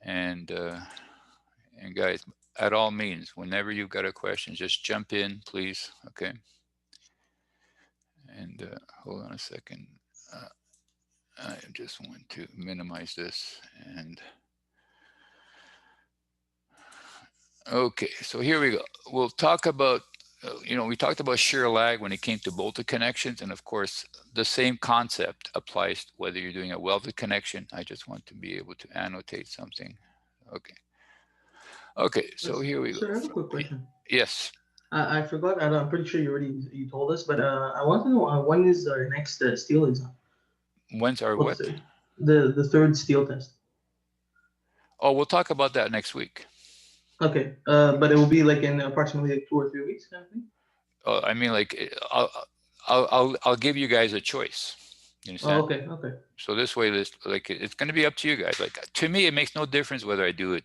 And guys, at all means, whenever you've got a question, just jump in, please. Okay. And hold on a second. Uh, I just want to minimize this. And okay, so here we go. We'll talk about, we talked about shear lag when it came to bolted connections. And of course, the same concept applies whether you're doing a welded connection. I just want to be able to annotate something. Okay. Okay, so here we go. Sir, I have a quick question. Yes. I forgot. I'm pretty sure you told us, but I want to know when is our next steel exam? When's our What's what? the third steel test? Oh, we'll talk about that next week. Okay, but it will be like in approximately like 2 or 3 weeks, kind of thing. I mean, like, I'll give you guys a choice. You Oh, understand? okay, okay, So this way, this like it's going to be up to you guys. Like to me, it makes no difference whether I do it.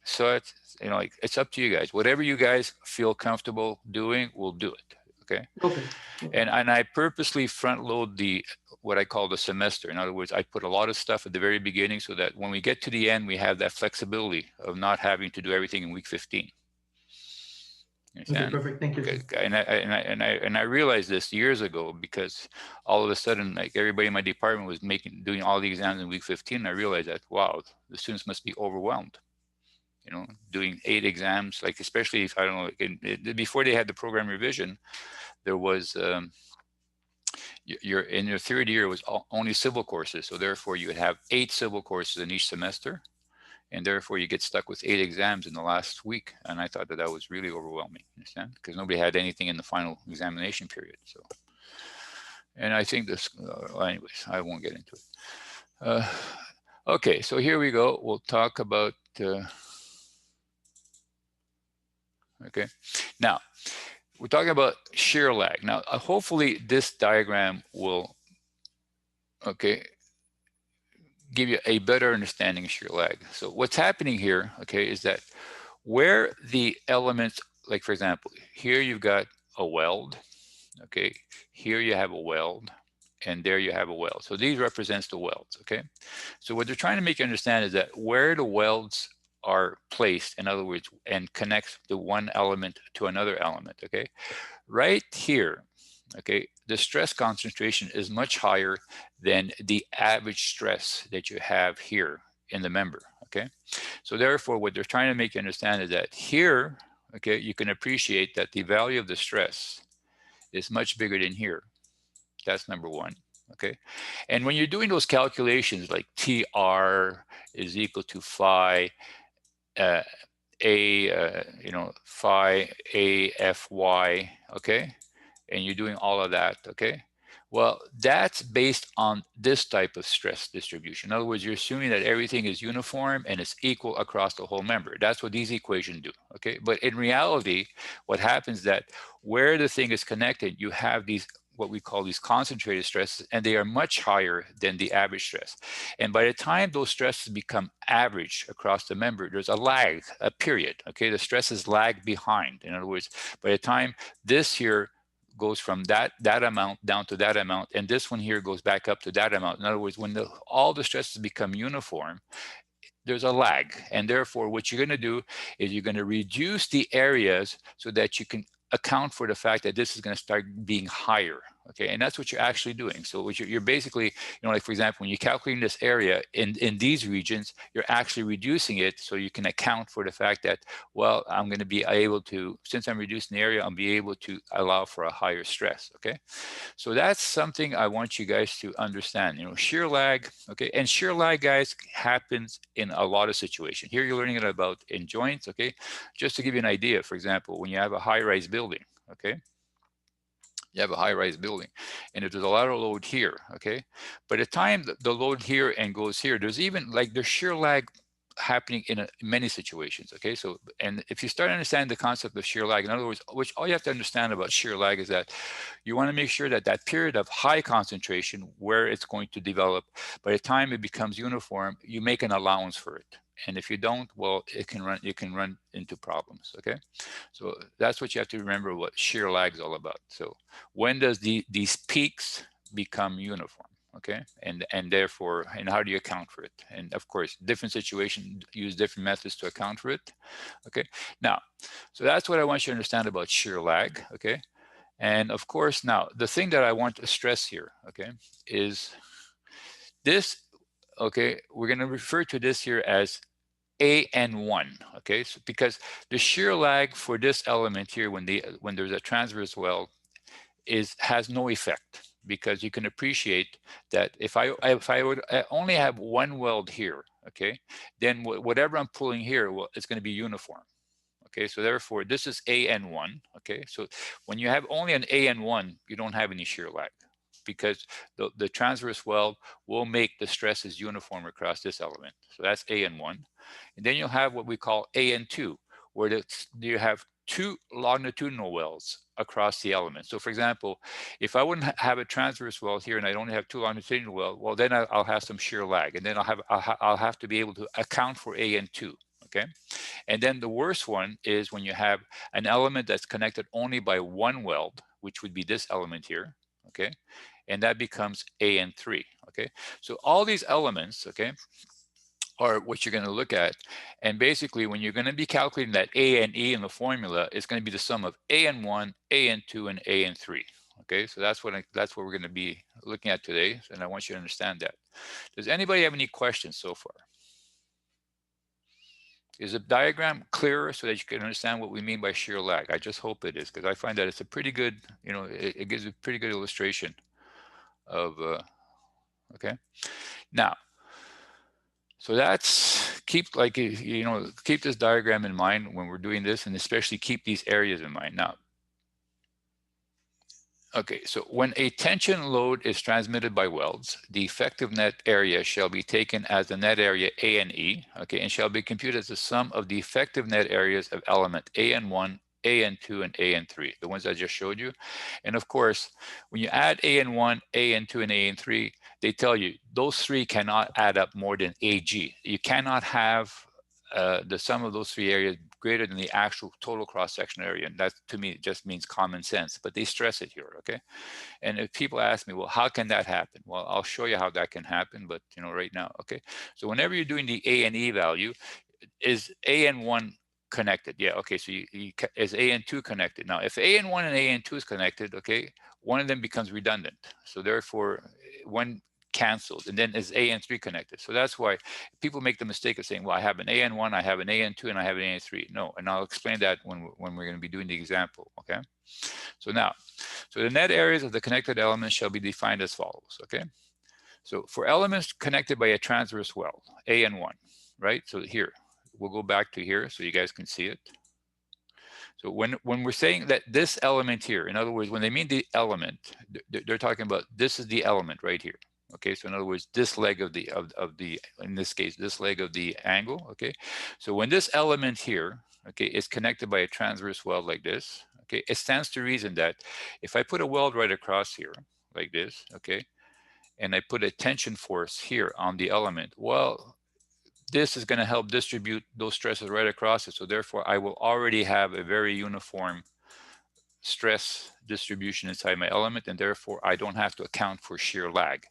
So it's like it's up to you guys. Whatever you guys feel comfortable doing, we'll do it. Okay. okay, okay, And I purposely front load the what I call the semester. In other words, I put a lot of stuff at the very beginning so that when we get to the end, we have that flexibility of not having to do everything in week 15. You okay. understand? Perfect. Thank you, Okay, sir. and I realized this years ago because all of a sudden, like everybody in my department was doing all the exams in week 15. And I realized that wow, the students must be overwhelmed. Doing 8 exams, like especially if I don't know, before they had the program revision, there was you're in your third year was only civil courses, so therefore you would have 8 civil courses in each semester, and therefore you get stuck with 8 exams in the last week. And I thought that that was really overwhelming, understand, because nobody had anything in the final examination period. So, and I think this well, anyways, I won't get into it. uh, okay, so here we go. We'll talk about okay, now we're talking about shear lag. Now hopefully this diagram will okay give you a better understanding of shear lag. So what's happening here, okay, is that where the elements, like for example, here you've got a weld, okay, here you have a weld, and there you have a weld. So these represents the welds, okay? So what they're trying to make you understand is that where the welds are placed, in other words, and connect the one element to another element, okay? Right here, okay, the stress concentration is much higher than the average stress that you have here in the member, okay? So therefore, what they're trying to make you understand is that here, okay, you can appreciate that the value of the stress is much bigger than here. That's number one, okay? And when you're doing those calculations like TR is equal to phi uh, phi AFY, okay? And you're doing all of that, okay? Well, that's based on this type of stress distribution. In other words, you're assuming that everything is uniform and it's equal across the whole member. That's what these equations do, okay? But in reality, what happens is that where the thing is connected, you have these what we call these concentrated stresses, and they are much higher than the average stress. And by the time those stresses become average across the member, there's a lag, a period, okay? The stresses lag behind. In other words, by the time this here goes from that amount down to that amount, and this one here goes back up to that amount. In other words, when all the stresses become uniform, there's a lag, and therefore what you're going to do is you're going to reduce the areas so that you can account for the fact that this is going to start being higher, okay? And that's what you're actually doing. So what you're basically, like for example, when you're calculating this area in these regions, you're actually reducing it so you can account for the fact that, well, I'm going to be able to, since I'm reducing the area, I'll be able to allow for a higher stress, okay? So that's something I want you guys to understand. Shear lag, okay? And shear lag, guys, happens in a lot of situations. Here you're learning it about in joints, okay? Just to give you an idea, for example, when you have a high-rise building, okay? You have a high-rise building, and if there's a lot of load here, okay? By the time the load here and goes here, there's shear lag happening in many situations, okay? So, and if you start understanding the concept of shear lag, in other words, which all you have to understand about shear lag is that you want to make sure that that period of high concentration where it's going to develop, by the time it becomes uniform, you make an allowance for it. And if you don't, well, you can run into problems, okay? So that's what you have to remember what shear lag is all about. So when does these peaks become uniform? okay? And therefore, and how do you account for it? And of course, different situations use different methods to account for it, okay? Now, so that's what I want you to understand about shear lag, okay? And of course, now, the thing that I want to stress here, okay, is this, okay, we're going to refer to this here as AN1, okay? So because the shear lag for this element here, when there's a transverse weld, has no effect, because you can appreciate that if I would only have one weld here, okay, then whatever I'm pulling here, well, it's going to be uniform. Okay, so therefore this is AN1. Okay, so when you have only an AN1, you don't have any shear lag, because the transverse weld will make the stresses uniform across this element. So that's AN1. And then you'll have what we call AN2, where you have two longitudinal welds across the element. So for example, if I wouldn't have a transverse weld here and I only have two longitudinal welds, well, then I'll have some shear lag, and then I'll have to be able to account for AN2. Okay. And then the worst one is when you have an element that's connected only by one weld, which would be this element here, okay? And that becomes AN3, okay? So all these elements, okay, are what you're going to look at. And basically, when you're going to be calculating that A and E in the formula, it's going to be the sum of AN1, AN2, and AN3. Okay, so that's what we're going to be looking at today, and I want you to understand that. Does anybody have any questions so far? Is the diagram clearer so that you can understand what we mean by shear lag? I just hope it is, because I find that it's a pretty good, it gives a pretty good illustration of, okay. Now, so that's, keep this diagram in mind when we're doing this, and especially keep these areas in mind. Now, okay, so when a tension load is transmitted by welds, the effective net area shall be taken as the net area A and E, okay, and shall be computed as the sum of the effective net areas of element AN1, AN2, and AN3, the ones I just showed you. And of course, when you add AN1, AN2, and AN3, they tell you those three cannot add up more than AG. You cannot have the sum of those three areas greater than the actual total cross-sectional area. And that, to me, just means common sense, but they stress it here, okay? And if people ask me, well, how can that happen? Well, I'll show you how that can happen, but right now, okay? So whenever you're doing the A and E value, is AN1 connected? Yeah, okay, so is AN2 connected? Now, if AN1 and AN2 is connected, okay, one of them becomes redundant. So therefore, one canceled, and then is AN3 connected? So that's why people make the mistake of saying, well, I have an AN1, I have an AN2, and I have an AN3. No, and I'll explain that when we're going to be doing the example, okay? So now, so the net areas of the connected elements shall be defined as follows, okay? So for elements connected by a transverse weld, AN1, right? So here, we'll go back to here so you guys can see it. So when we're saying that this element here, in other words, when they mean the element, they're talking about this is the element right here. Okay, so in other words, this leg of the in this case, this leg of the angle. Okay, so when this element here, okay, is connected by a transverse weld like this, okay, it stands to reason that if I put a weld right across here like this, okay, and I put a tension force here on the element, well, this is going to help distribute those stresses right across it. So therefore, I will already have a very uniform stress distribution inside my element, and therefore I don't have to account for shear lag.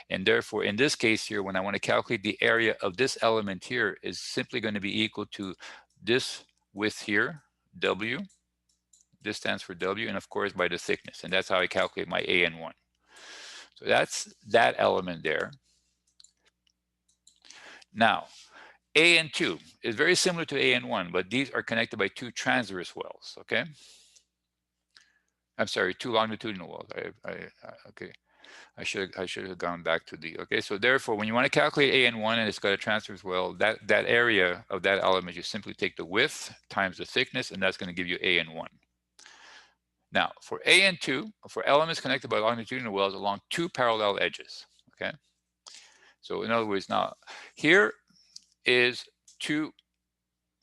And therefore, in this case here, when I want to calculate the area of this element here, is simply going to be equal to this width here, W. This stands for W, and of course by the thickness. And that's how I calculate my AN1. So that's that element there. Now, AN2 is very similar to AN1, but these are connected by two transverse welds, okay? I'm sorry, two longitudinal welds. Okay, I should have gone back to the, okay, so therefore, when you want to calculate AN1 and it's got a transverse weld, that area of that element, you simply take the width times the thickness, and that's going to give you AN1. Now, for AN2, for elements connected by longitudinal welds along two parallel edges, okay? So in other words, now, here is two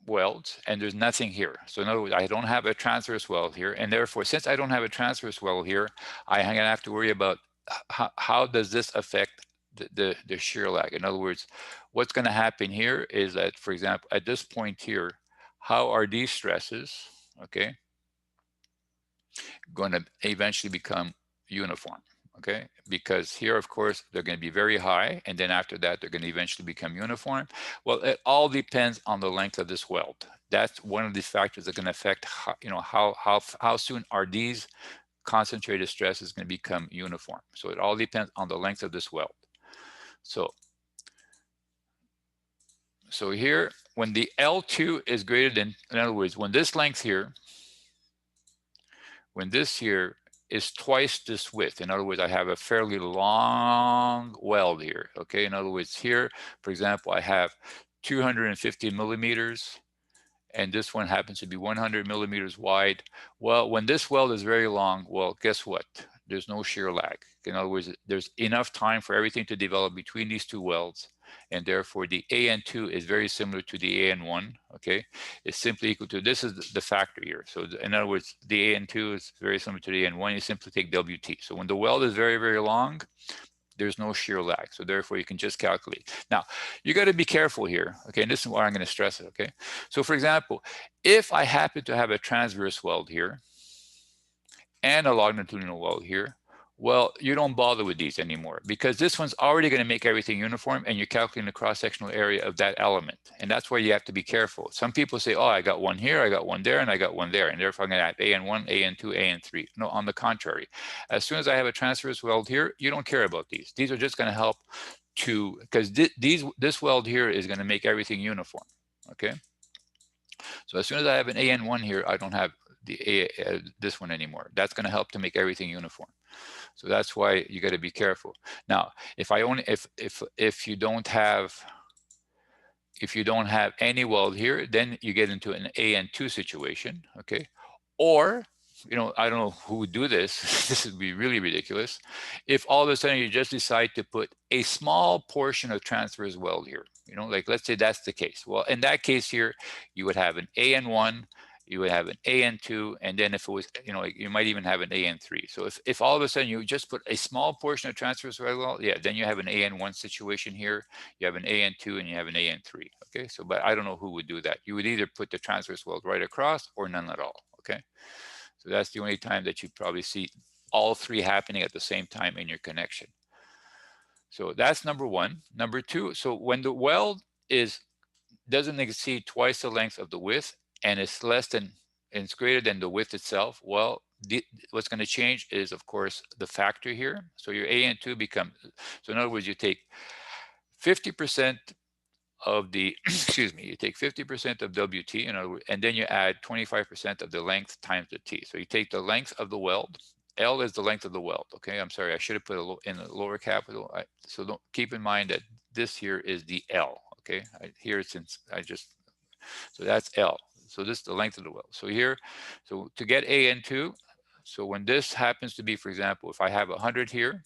welds, and there's nothing here. So in other words, I don't have a transverse weld here, and therefore, since I don't have a transverse weld here, I'm going to have to worry about how does this affect the shear lag. In other words, what's going to happen here is that, for example, at this point here, how are these stresses, okay, going to eventually become uniform? okay? Because here, of course, they're going to be very high, and then after that, they're going to eventually become uniform. Well, it all depends on the length of this weld. That's one of the factors that can affect how, how soon are these concentrated stresses going to become uniform. So it all depends on the length of this weld. So, so here, when the L2 is greater than, in other words, when this length here, when this here is twice this width, in other words, I have a fairly long weld here, okay? In other words, here, for example, I have 250 millimeters, and this one happens to be 100 millimeters wide. Well, when this weld is very long, well, guess what? There's no shear lag. In other words, there's enough time for everything to develop between these two welds, and therefore the AN2 is very similar to the AN1, okay? It's simply equal to, this is the factor here. So in other words, the AN2 is very similar to the AN1, you simply take WT. So when the weld is very, very long, there's no shear lag. So therefore you can just calculate. Now, you got to be careful here, okay? And this is why I'm going to stress it, okay? So for example, if I happen to have a transverse weld here and a longitudinal weld here, well, you don't bother with these anymore because this one's already going to make everything uniform and you're calculating the cross-sectional area of that element. And that's why you have to be careful. Some people say, oh, I got one here, I got one there, and I got one there. And therefore I'm going to have AN1, AN2, AN3. No, on the contrary. As soon as I have a transverse weld here, you don't care about these. These are just going to help to, because this weld here is going to make everything uniform, okay? So as soon as I have an AN1 here, I don't have this one anymore. That's going to help to make everything uniform. So that's why you got to be careful. Now, if you don't have any weld here, then you get into an AN2 situation, okay? Or, I don't know who would do this. This would be really ridiculous. If all of a sudden you just decide to put a small portion of transverse weld here, like let's say that's the case. Well, in that case here, you would have an AN1, you would have an AN2, and then if it was, like you might even have an AN3. So if all of a sudden you just put a small portion of transverse weld, yeah, then you have an AN1 situation here, you have an AN2, and you have an AN3, okay? So, but I don't know who would do that. You would either put the transverse weld right across or none at all, okay? So that's the only time that you probably see all three happening at the same time in your connection. So that's number one. Number two, so when the weld doesn't exceed twice the length of the width and it's greater than the width itself, well, what's going to change is, of course, the factor here. So your AN2 becomes, so in other words, you take 50% of the, excuse me, you take 50% of WT, and then you add 25% of the length times the T. So you take the length of the weld. L is the length of the weld, okay? I'm sorry, I should have put in a lower capital. So don't keep in mind that this here is the L, okay? So that's L. So this is the length of the weld. So here, so to get AN2, so when this happens to be, for example, if I have 100 here,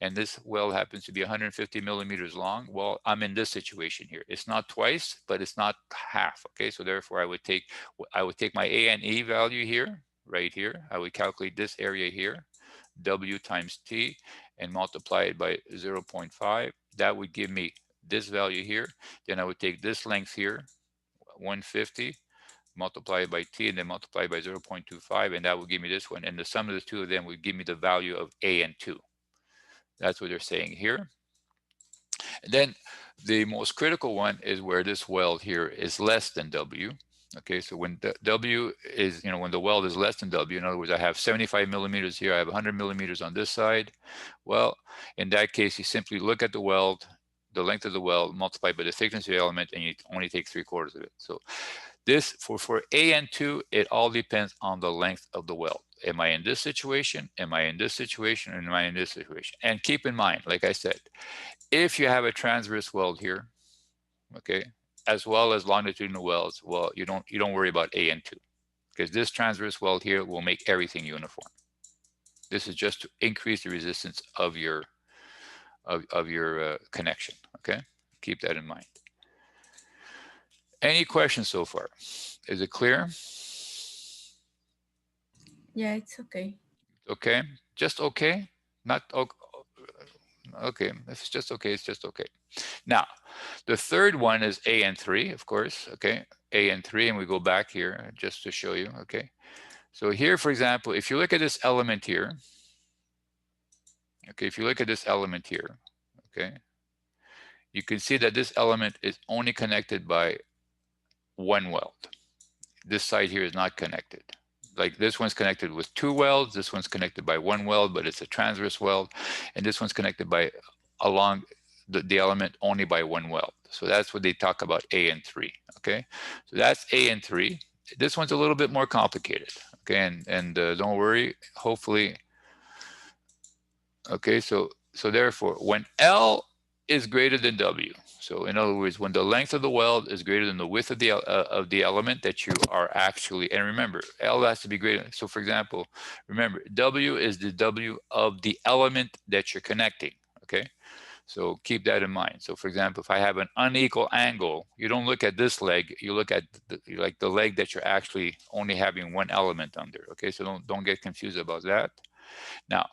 and this weld happens to be 150 millimeters long, well, I'm in this situation here. It's not twice, but it's not half, okay? So therefore I would take my ANE value here, right here. I would calculate this area here, W times T, and multiply it by 0.5. That would give me this value here. Then I would take this length here, 150, multiply it by T, and then multiply it by 0.25, and that would give me this one. And the sum of the two of them would give me the value of AN2. That's what they're saying here. And then the most critical one is where this weld here is less than W. Okay, so when the W is, when the weld is less than W, in other words, I have 75 millimeters here, I have 100 millimeters on this side. Well, in that case, you simply look at the weld, the length of the weld, multiplied by the thickness of the element, and you only take 3/4 of it. So this, for AN2, it all depends on the length of the weld. Am I in this situation? Am I in this situation? Am I in this situation? And keep in mind, like I said, if you have a transverse weld here, okay, as well as longitudinal welds, well, you don't worry about AN2 because this transverse weld here will make everything uniform. This is just to increase the resistance of your connection. Okay, keep that in mind. Any questions so far? Is it clear? Yeah, it's okay. Okay, just okay, not okay. If it's just okay, it's just okay. Now, the third one is AN3, of course. Okay, AN3, and we go back here just to show you. Okay, so here, for example, if you look at this element here, Okay, if you look at this element here, okay, you can see that this element is only connected by one weld. This side here is not connected. Like this one's connected with two welds, this one's connected by one weld, but it's a transverse weld, and this one's connected by along the element only by one weld. So that's what they talk about AN3, okay? So that's AN3. This one's a little bit more complicated, okay? And don't worry, hopefully, okay, so therefore, when L is greater than W, so in other words, when the length of the weld is greater than the width of the element that you are actually, and remember, L has to be greater. So for example, remember, W is the W of the element that you're connecting, okay? So keep that in mind. So for example, if I have an unequal angle, you don't look at this leg, you look at like the leg that you're actually only having one element under, okay? So don't get confused about that. Now,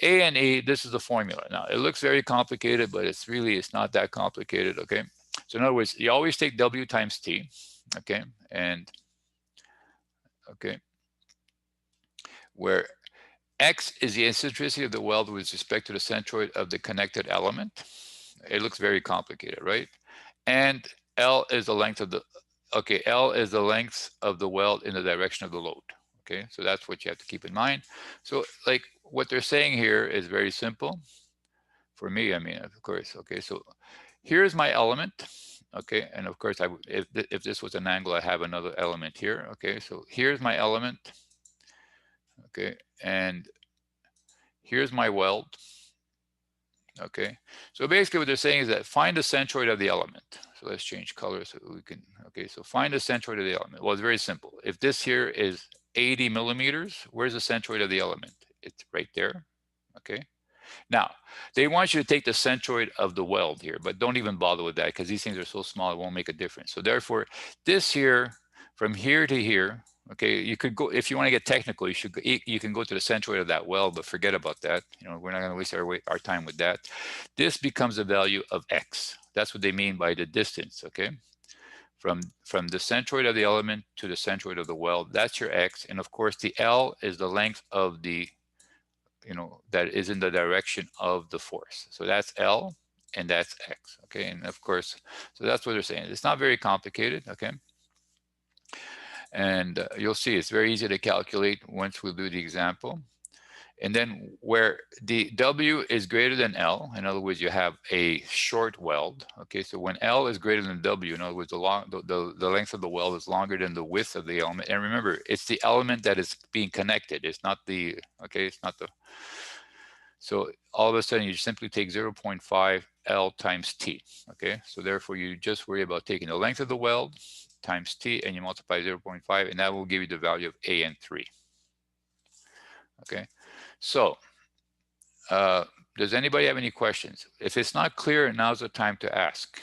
A and E, this is the formula. Now, it looks very complicated, but it's not that complicated, okay? So in other words, you always take W times T, okay? And, okay, where X is the eccentricity of the weld with respect to the centroid of the connected element. It looks very complicated, right? And L is the length of the, okay, L is the length of the weld in the direction of the load. Okay, so that's what you have to keep in mind. So like what they're saying here is very simple. For me, I mean, of course, okay, so here's my element, okay, and of course, if this was an angle, I have another element here, okay, so here's my element, okay, and here's my weld, okay. So basically what they're saying is that find the centroid of the element. So let's change color so we can, okay, so find the centroid of the element. Well, it's very simple. If this here is 80 millimeters, where's the centroid of the element? It's right there, okay. Now, they want you to take the centroid of the weld here, but don't even bother with that because these things are so small, it won't make a difference. So therefore, this here, from here to here, okay, you could go, if you want to get technical, you can go to the centroid of that weld, but forget about that. You know, we're not going to waste our time with that. This becomes a value of X. That's what they mean by the distance, okay? From the centroid of the element to the centroid of the weld, that's your X. And of course, the L is the length of the, you know, that is in the direction of the force. So that's L and that's X, okay? And of course, so that's what they're saying. It's not very complicated, okay? And you'll see it's very easy to calculate once we do the example. And then where the W is greater than L, in other words, you have a short weld, okay? So when L is greater than W, in other words, the length of the weld is longer than the width of the element. And remember, it's the element that is being connected. It's not the, okay, it's not the, so all of a sudden you simply take 0.5 L times T, okay? So therefore you just worry about taking the length of the weld times T and you multiply 0.5 and that will give you the value of AN3, okay? So does anybody have any questions? If it's not clear, now's the time to ask.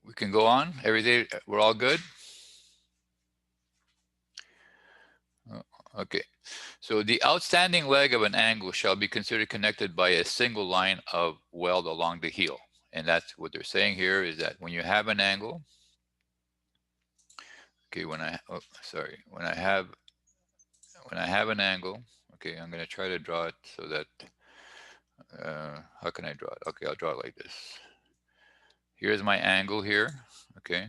We can go on. Everything, we're all good? Okay. So the outstanding leg of an angle shall be considered connected by a single line of weld along the heel. And that's what they're saying here is that when you have an angle, okay, when I have an angle, okay, I'm going to try to draw it so that, how can I draw it? Okay, I'll draw it like this. Here's my angle here, okay.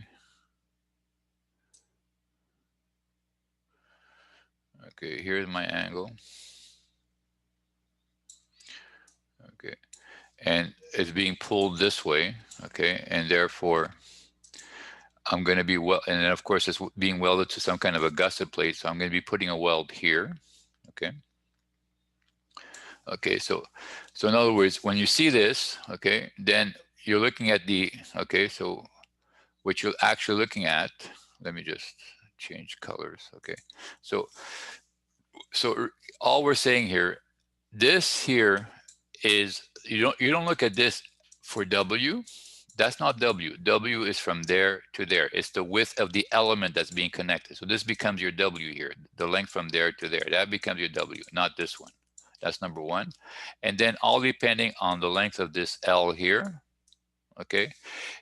Okay, here's my angle. Okay, and it's being pulled this way, okay, and therefore I'm going to be and then of course it's being welded to some kind of a gusset plate, so I'm going to be putting a weld here, okay. Okay, so in other words, when you see this, okay, then you're looking at the, okay, so what you're actually looking at, let me just change colors, okay. So all we're saying here, this here is, you don't look at this for W. That's not W. W is from there to there. It's the width of the element that's being connected. So this becomes your W here, the length from there to there. That becomes your W, not this one. That's number one. And then all depending on the length of this L here, okay?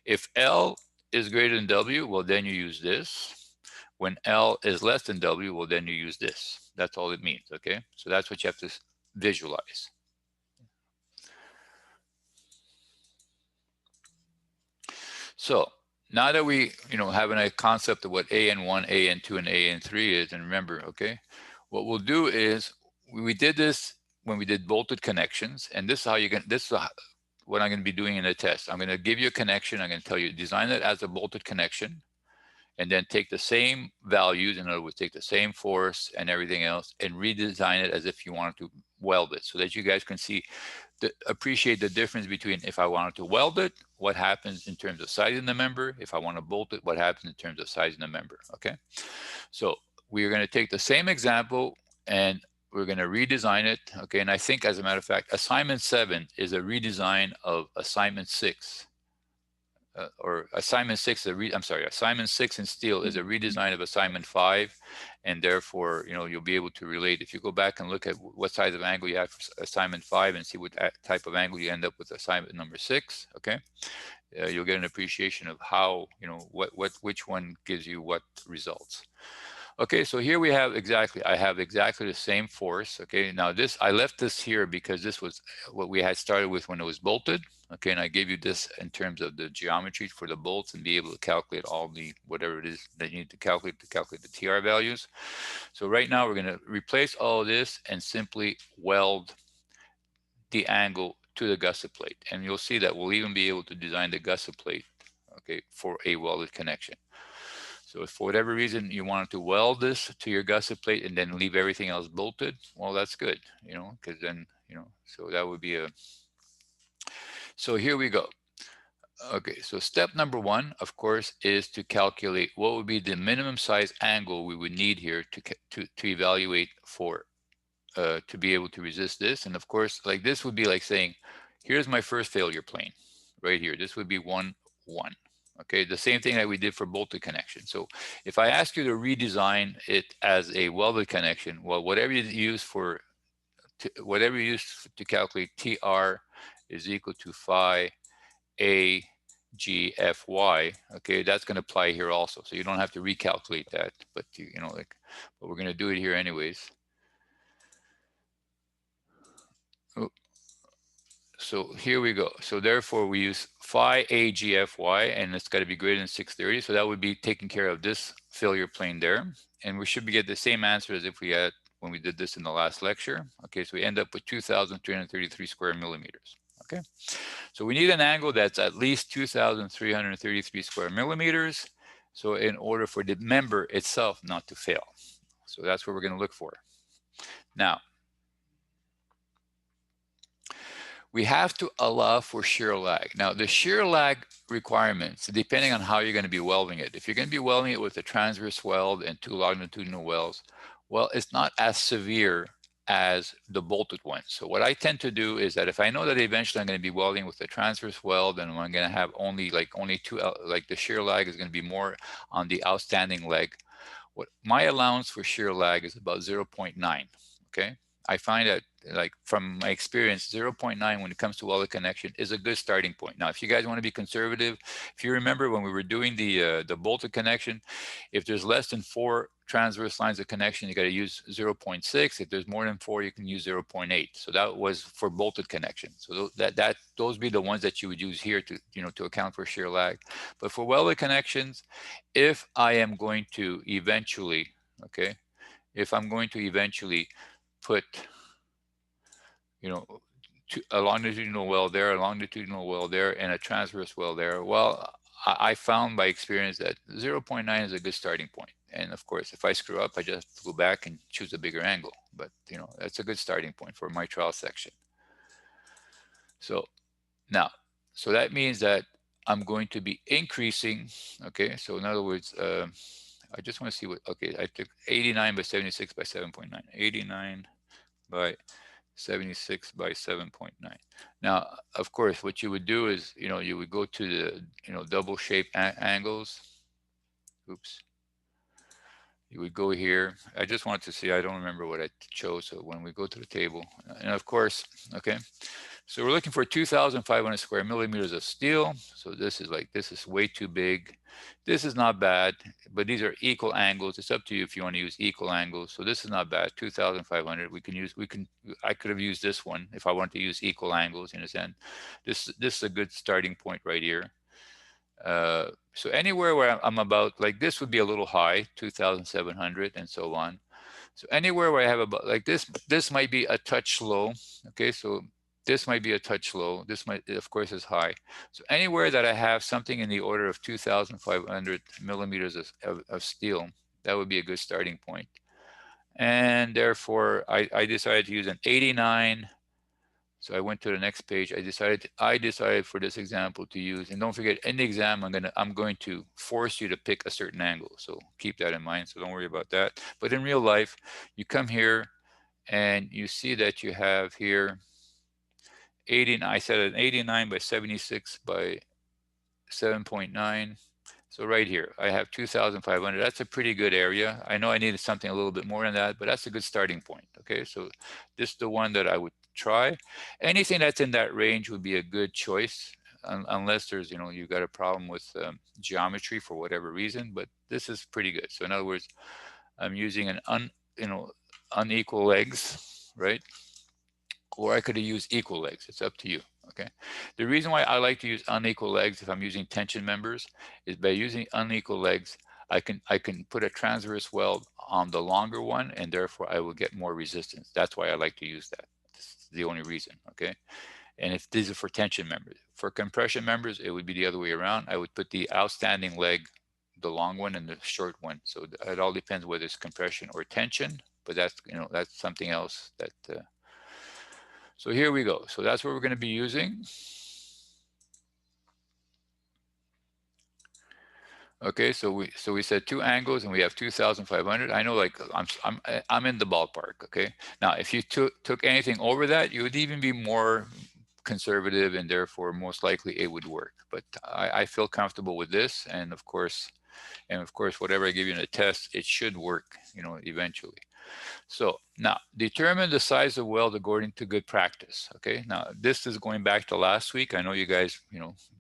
If L is greater than W, well, then you use this. When L is less than W, well, then you use this. That's all it means, okay? So that's what you have to visualize. So now that we, have a concept of what AN1, AN2, and AN3 is, and remember, okay, what we'll do is we did this when we did bolted connections, and this is how you can, this is what I'm going to be doing in the test. I'm going to give you a connection. I'm going to tell you, design it as a bolted connection, and then take the same values, in other words, take the same force and everything else, and redesign it as if you wanted to weld it, so that you guys can see, appreciate the difference between if I wanted to weld it, what happens in terms of sizing the member, if I want to bolt it, what happens in terms of sizing the member, okay? So we're going to take the same example and we're going to redesign it, okay? And I think, as a matter of fact, assignment 7 is a redesign of assignment 6. Or assignment 6, assignment 6 in steel is a redesign of assignment 5, and therefore, you'll be able to relate. If you go back and look at what size of angle you have for assignment 5 and see what type of angle you end up with assignment number 6, okay, you'll get an appreciation of how, which one gives you what results. Okay, so here we have I have exactly the same force. Okay, now I left this here because this was what we had started with when it was bolted. Okay, and I gave you this in terms of the geometry for the bolts and be able to calculate all the, whatever it is that you need to calculate the TR values. So right now we're going to replace all of this and simply weld the angle to the gusset plate. And you'll see that we'll even be able to design the gusset plate, okay, for a welded connection. So if for whatever reason you wanted to weld this to your gusset plate and then leave everything else bolted, well, that's good, because then, so that would be so here we go. Okay, so step number 1, of course, is to calculate what would be the minimum size angle we would need here to evaluate for, to be able to resist this. And of course, like this would be like saying, here's my first failure plane right here. This would be 1, 1. Okay, the same thing that we did for bolted connection. So if I ask you to redesign it as a welded connection, well, whatever you use to calculate TR is equal to phi A G F Y. Okay, that's going to apply here also. So you don't have to recalculate that, but but we're going to do it here anyways. Oh. So here we go. So therefore we use phi AGFY, and it's got to be greater than 630. So that would be taking care of this failure plane there. And we should get the same answer as if we had when we did this in the last lecture. Okay, so we end up with 2,333 square millimeters. Okay, so we need an angle that's at least 2,333 square millimeters. So in order for the member itself not to fail. So that's what we're going to look for. Now, we have to allow for shear lag. Now, the shear lag requirements, depending on how you're going to be welding it. If you're going to be welding it with a transverse weld and 2 longitudinal welds, well, it's not as severe as the bolted ones. So what I tend to do is that if I know that eventually I'm going to be welding with a transverse weld and I'm going to have only 2, like the shear lag is going to be more on the outstanding leg, what my allowance for shear lag is about 0.9, okay? I find that, like, from my experience, 0.9 when it comes to welded connection is a good starting point. Now, if you guys want to be conservative, if you remember when we were doing the bolted connection, if there's less than 4 transverse lines of connection, you got to use 0.6. If there's more than 4, you can use 0.8. So that was for bolted connection. So those be the ones that you would use here to to account for shear lag. But for welded connections, if I am going to eventually, okay, if I'm going to eventually put, a longitudinal weld there, a longitudinal weld there, and a transverse weld there, well, I found by experience that 0.9 is a good starting point. And of course, if I screw up, I just have to go back and choose a bigger angle. But, that's a good starting point for my trial section. So now, so that means that I'm going to be increasing, okay? So in other words, I just want to see what, okay, I took 89 by 76 by 7.9, 89 by 76 by 7.9. Now, of course, what you would do is, you would go to the, double shape angles. Oops. you would go here. I just want to see, I don't remember what I chose. So when we go to the table, and of course, okay, so we're looking for 2,500 square millimeters of steel. So this is way too big. This is not bad, but these are equal angles. It's up to you if you want to use equal angles. So this is not bad, 2,500. I could have used this one if I want to use equal angles in a sense. This is a good starting point right here. So anywhere where I'm about, like this would be a little high, 2,700 and so on. So anywhere where I have about like this might be a touch low. Okay, so this might be a touch low. This might, of course, is high. So anywhere that I have something in the order of 2,500 millimeters of steel, that would be a good starting point. And therefore, I decided to use an 89. So I went to the next page. I decided for this example to use, and don't forget, in the exam, I'm going to force you to pick a certain angle. So keep that in mind. So don't worry about that. But in real life, you come here and you see that you have here 89. I said an 89 by 76 by 7.9. So right here, I have 2,500. That's a pretty good area. I know I needed something a little bit more than that, but that's a good starting point. Okay, so this is the one that I would try. Anything that's in that range would be a good choice, unless there's, you've got a problem with geometry for whatever reason. But this is pretty good. So in other words, I'm using an unequal legs, right? Or I could have used equal legs. It's up to you. Okay. The reason why I like to use unequal legs if I'm using tension members is by using unequal legs, I can put a transverse weld on the longer one, and therefore I will get more resistance. That's why I like to use that. That's the only reason. Okay. And if these are for tension members, for compression members, it would be the other way around. I would put the outstanding leg, the long one, and the short one. So it all depends whether it's compression or tension. But that's something else that. So here we go. So that's what we're going to be using. Okay, so we said two angles and we have 2,500. I know, like I'm in the ballpark. Okay, now if you took anything over that, you would even be more conservative, and therefore most likely it would work. But I feel comfortable with this, and of course, whatever I give you in a test, it should work, eventually. So now determine the size of weld according to good practice. Okay, now this is going back to last week. I know you guys,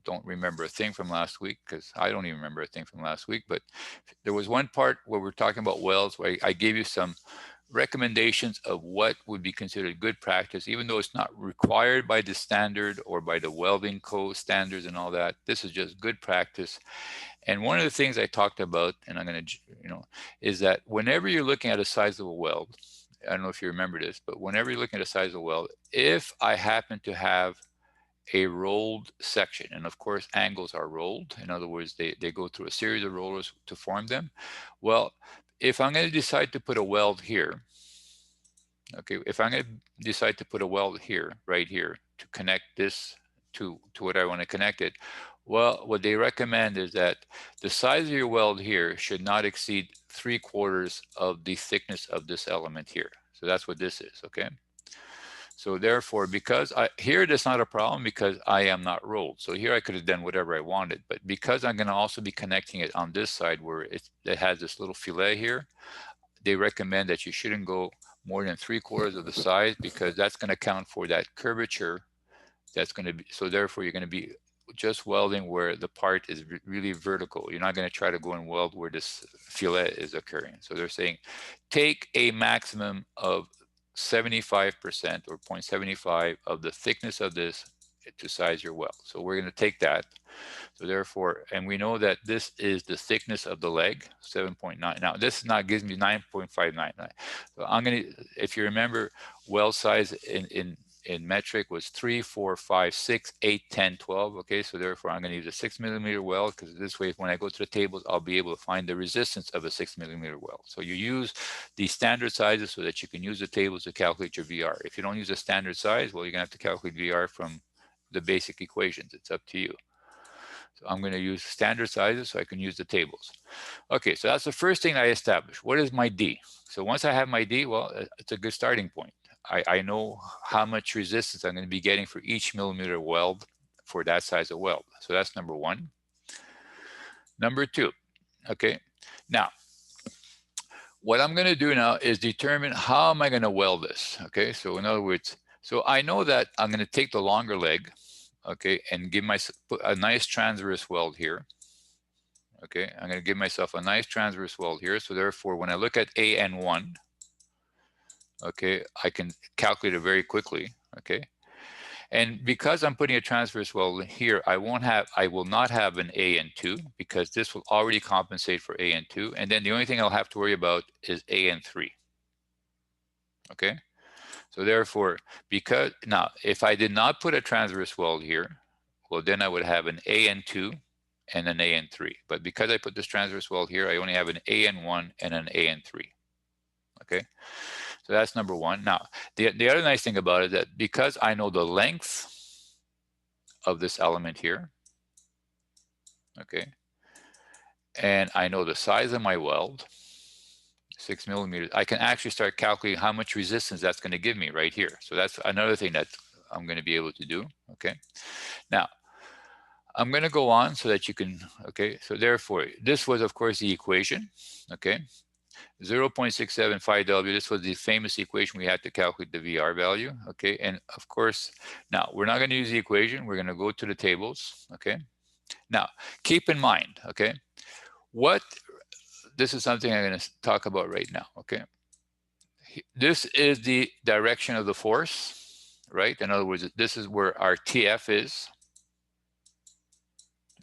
don't remember a thing from last week, because I don't even remember a thing from last week. But there was one part where we're talking about welds where I gave you some recommendations of what would be considered good practice, even though it's not required by the standard or by the welding code standards and all that. This is just good practice. And one of the things I talked about, and I'm going to, is that whenever you're looking at a size of a weld, I don't know if you remember this, but whenever you're looking at a size of a weld, if I happen to have a rolled section, and of course angles are rolled, in other words, they go through a series of rollers to form them. Well, if I'm going to decide to put a weld here, okay, if I'm going to decide to put a weld here, right here, to connect this to what I want to connect it, well, what they recommend is that the size of your weld here should not exceed 3/4 of the thickness of this element here. So that's what this is, okay? So therefore, because here that's not a problem because I am not rolled. So here I could have done whatever I wanted, but because I'm going to also be connecting it on this side where it has this little fillet here, they recommend that you shouldn't go more than 3/4 of the size, because that's going to count for that curvature. That's going to be, so therefore you're going to be just welding where the part is really vertical. You're not going to try to go and weld where this fillet is occurring. So they're saying take a maximum of 75% or 0.75 of the thickness of this to size your weld. So we're going to take that. So therefore, and we know that this is the thickness of the leg, 7.9. Now this now gives me 9.599. So I'm going to, if you remember, weld size in metric was 3, 4, 5, 6, 8, 10, 12. Okay, so therefore I'm going to use a 6mm weld, because this way when I go to the tables, I'll be able to find the resistance of a 6mm weld. So you use the standard sizes so that you can use the tables to calculate your VR. If you don't use a standard size, well, you're going to have to calculate VR from the basic equations. It's up to you. So I'm going to use standard sizes so I can use the tables. Okay, so that's the first thing I established. What is my D? So once I have my D, well, it's a good starting point. I know how much resistance I'm going to be getting for each millimeter weld for that size of weld. So that's number one. Number two, okay. Now, what I'm going to do now is determine how am I going to weld this. Okay, so in other words, so I know that I'm going to take the longer leg, okay, and give myself a nice transverse weld here. Okay, I'm going to give myself a nice transverse weld here. So therefore, when I look at AN1, okay, I can calculate it very quickly. Okay, and because I'm putting a transverse weld here, I will not have an AN2 because this will already compensate for AN2. And then the only thing I'll have to worry about is AN3. Okay, so therefore, because now if I did not put a transverse weld here, well, then I would have an AN2 and an AN3. But because I put this transverse weld here, I only have an AN1 and an AN3. Okay, so that's number one. Now, the other nice thing about it is that because I know the length of this element here, okay, and I know the size of my weld, 6 millimeters, I can actually start calculating how much resistance that's going to give me right here. So that's another thing that I'm going to be able to do. Okay, now I'm going to go on so that you can, okay, so therefore this was of course the equation. Okay, 0.675 W, this was the famous equation we had to calculate the VR value. Okay, and of course now we're not going to use the equation, we're going to go to the tables. Okay, now keep in mind, okay, this is something I'm going to talk about right now. Okay, this is the direction of the force, right? In other words, this is where our TF is.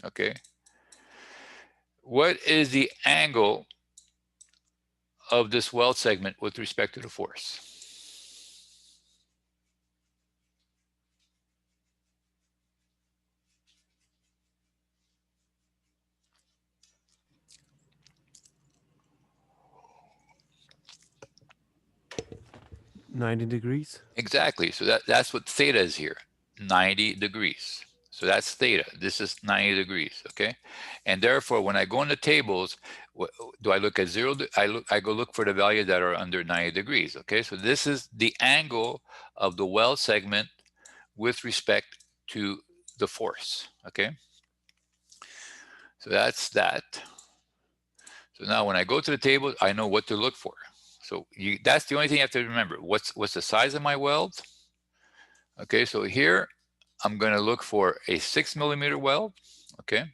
Okay, what is the angle of this weld segment with respect to the force? $90. Exactly. So that's what theta is here, 90 degrees. So that's theta. This is 90 degrees. Okay, and therefore, when I go in the tables, do I look at zero? I go look for the values that are under 90 degrees. Okay, so this is the angle of the weld segment with respect to the force. Okay, so that's that. So now when I go to the table, I know what to look for. So that's the only thing you have to remember. What's the size of my weld? Okay, so here I'm going to look for a 6 millimeter weld. Okay,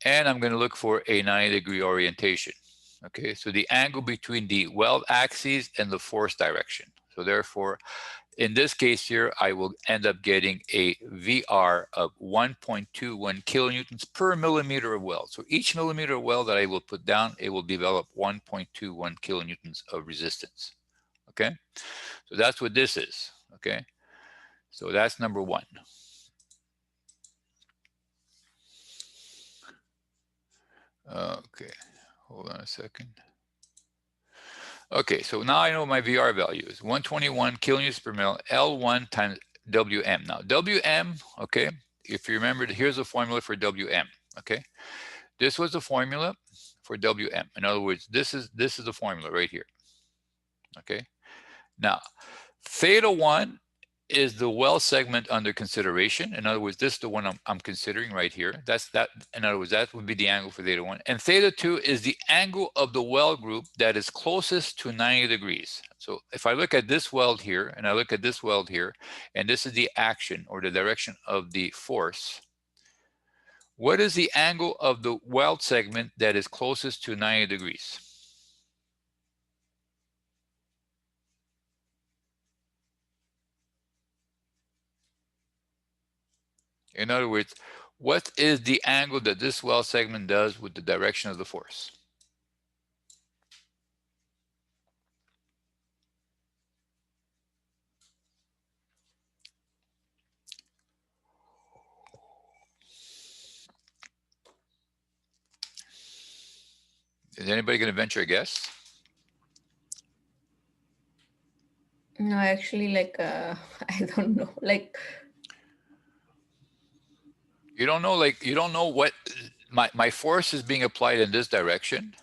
and I'm going to look for a 90-degree orientation. Okay, so the angle between the weld axis and the force direction. So therefore, in this case here, I will end up getting a VR of 1.21 kilonewtons per millimeter of weld. So each millimeter of weld that I will put down, it will develop 1.21 kilonewtons of resistance. Okay, so that's what this is. Okay, so that's number one. Okay, hold on a second. Okay, so now I know my VR value is 121 kilonewtons per mil, L1 times WM. Now, WM, okay, if you remember, here's the formula for WM, okay? This was the formula for WM. In other words, this is the formula right here, okay? Now, theta 1 is the weld segment under consideration. In other words, this is the one I'm considering right here. That's that. In other words, that would be the angle for theta 1. And theta 2 is the angle of the weld group that is closest to 90 degrees. So if I look at this weld here, and I look at this weld here, and this is the action or the direction of the force, what is the angle of the weld segment that is closest to 90 degrees? In other words, what is the angle that this weld segment does with the direction of the force? Is anybody going to venture a guess? No, actually, like, I don't know. Like, You don't know, like, you don't know what my force is being applied in this direction,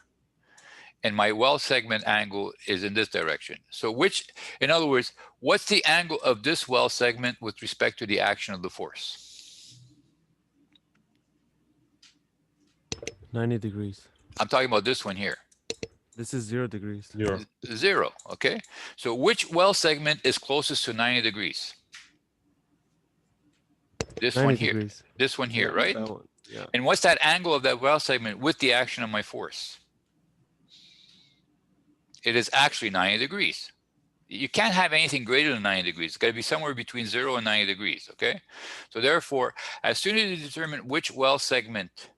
and my weld segment angle is in this direction. So which, in other words, what's the angle of this weld segment with respect to the action of the force? 90 degrees. I'm talking about this one here. This is 0 degrees. 0. 0, okay? So which weld segment is closest to 90 degrees? This 90 one here. degrees. This one here, Yeah, right? that one. Yeah. And what's that angle of that weld segment with the action of my force? It is actually 90 degrees. You can't have anything greater than 90 degrees. It's got to be somewhere between 0 and 90 degrees, okay? So therefore, as soon as you determine which weld segment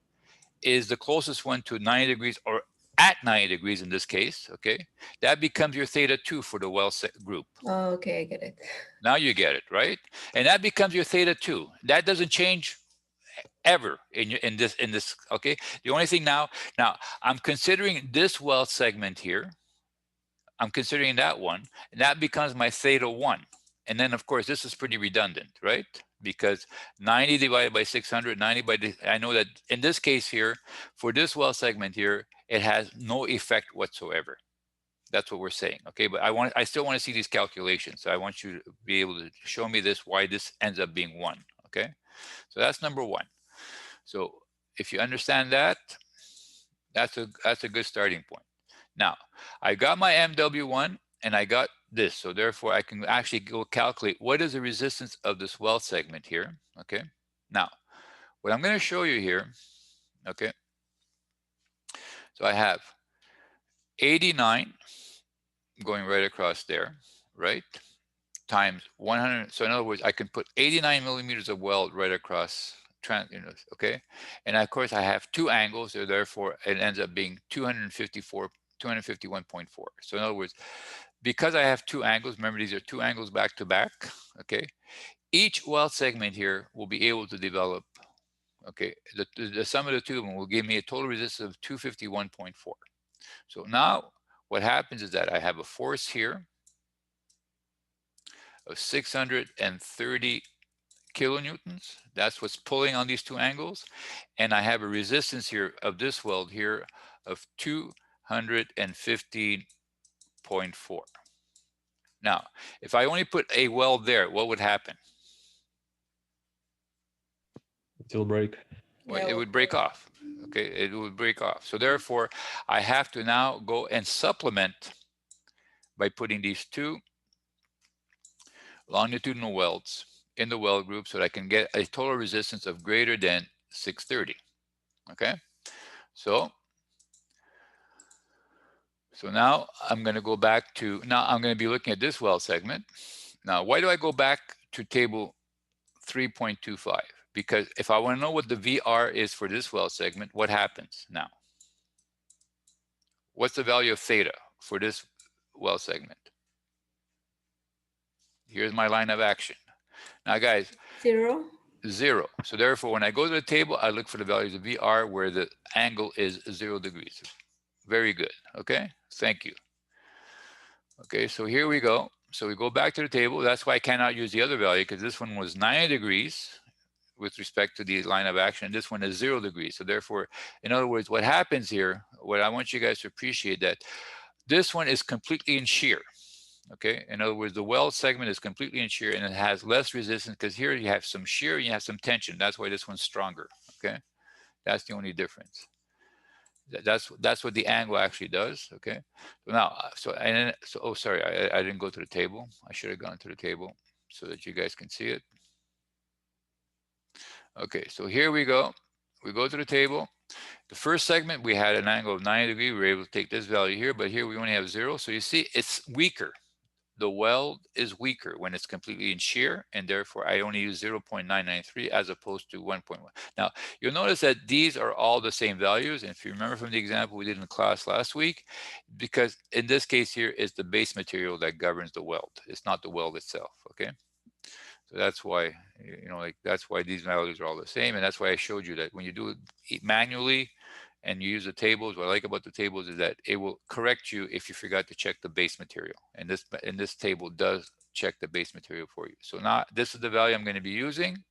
is the closest one to 90 degrees, or at 90 degrees in this case, okay, that becomes your theta 2 for the weld group. Oh, okay, I get it. Now you get it, right? And that becomes your theta 2. That doesn't change ever in this, okay? The only thing now I'm considering this weld segment here. I'm considering that one, and that becomes my theta 1. And then, of course, this is pretty redundant, right? Because 90 divided by 600, 90 by the, I know that in this case here, for this weld segment here, it has no effect whatsoever. That's what we're saying, okay? But I still want to see these calculations. So I want you to be able to show me this, why this ends up being 1, okay? So that's number 1. So if you understand that, that's a good starting point. Now, I got my MW1 and I got this. So therefore, I can actually go calculate what is the resistance of this weld segment here, okay? Now, what I'm going to show you here, okay? So I have 89 going right across there, right? Times 100. So in other words, I can put 89 millimeters of weld right across, okay? And of course, I have 2 angles, so therefore it ends up being 251.4. So in other words, because I have 2 angles, remember these are 2 angles back to back, okay? Each weld segment here will be able to develop, okay, the sum of the two of them will give me a total resistance of 251.4. So now what happens is that I have a force here of 630 kilonewtons. That's what's pulling on these 2 angles. And I have a resistance here of this weld here of 215.4. Now, if I only put a weld there, what would happen? It will break. Well, it would break off. Okay, it would break off. So therefore, I have to now go and supplement by putting these 2 longitudinal welds in the weld group so that I can get a total resistance of greater than 630. Okay, so now I'm going to go back to, now I'm going to be looking at this weld segment. Now, why do I go back to table 3.25? Because if I want to know what the VR is for this weld segment, what happens now? What's the value of theta for this weld segment? Here's my line of action. Now, guys, 0. 0. So therefore, when I go to the table, I look for the values of VR where the angle is 0 degrees. Very good. Okay, thank you. Okay, so here we go. So we go back to the table. That's why I cannot use the other value, because this one was 90 degrees with respect to the line of action. This one is 0 degrees. So therefore, in other words, what happens here, what I want you guys to appreciate, that this one is completely in shear. Okay, in other words, the weld segment is completely in shear and it has less resistance, because here you have some shear and you have some tension. That's why this one's stronger. Okay, that's the only difference. That's what the angle actually does. Okay, so now, oh, sorry, I didn't go to the table. I should have gone to the table so that you guys can see it. Okay, so here we go. We go to the table. The first segment, we had an angle of 90 degrees. We were able to take this value here, but here we only have 0. So you see, it's weaker. The weld is weaker when it's completely in shear, and therefore I only use 0.993 as opposed to 1.1. Now, you'll notice that these are all the same values. And if you remember from the example we did in class last week, because in this case here is the base material that governs the weld. It's not the weld itself, okay? So that's why, that's why these values are all the same. And that's why I showed you that when you do it manually, and you use the tables, what I like about the tables is that it will correct you if you forgot to check the base material. And this table does check the base material for you. So now this is the value I'm going to be using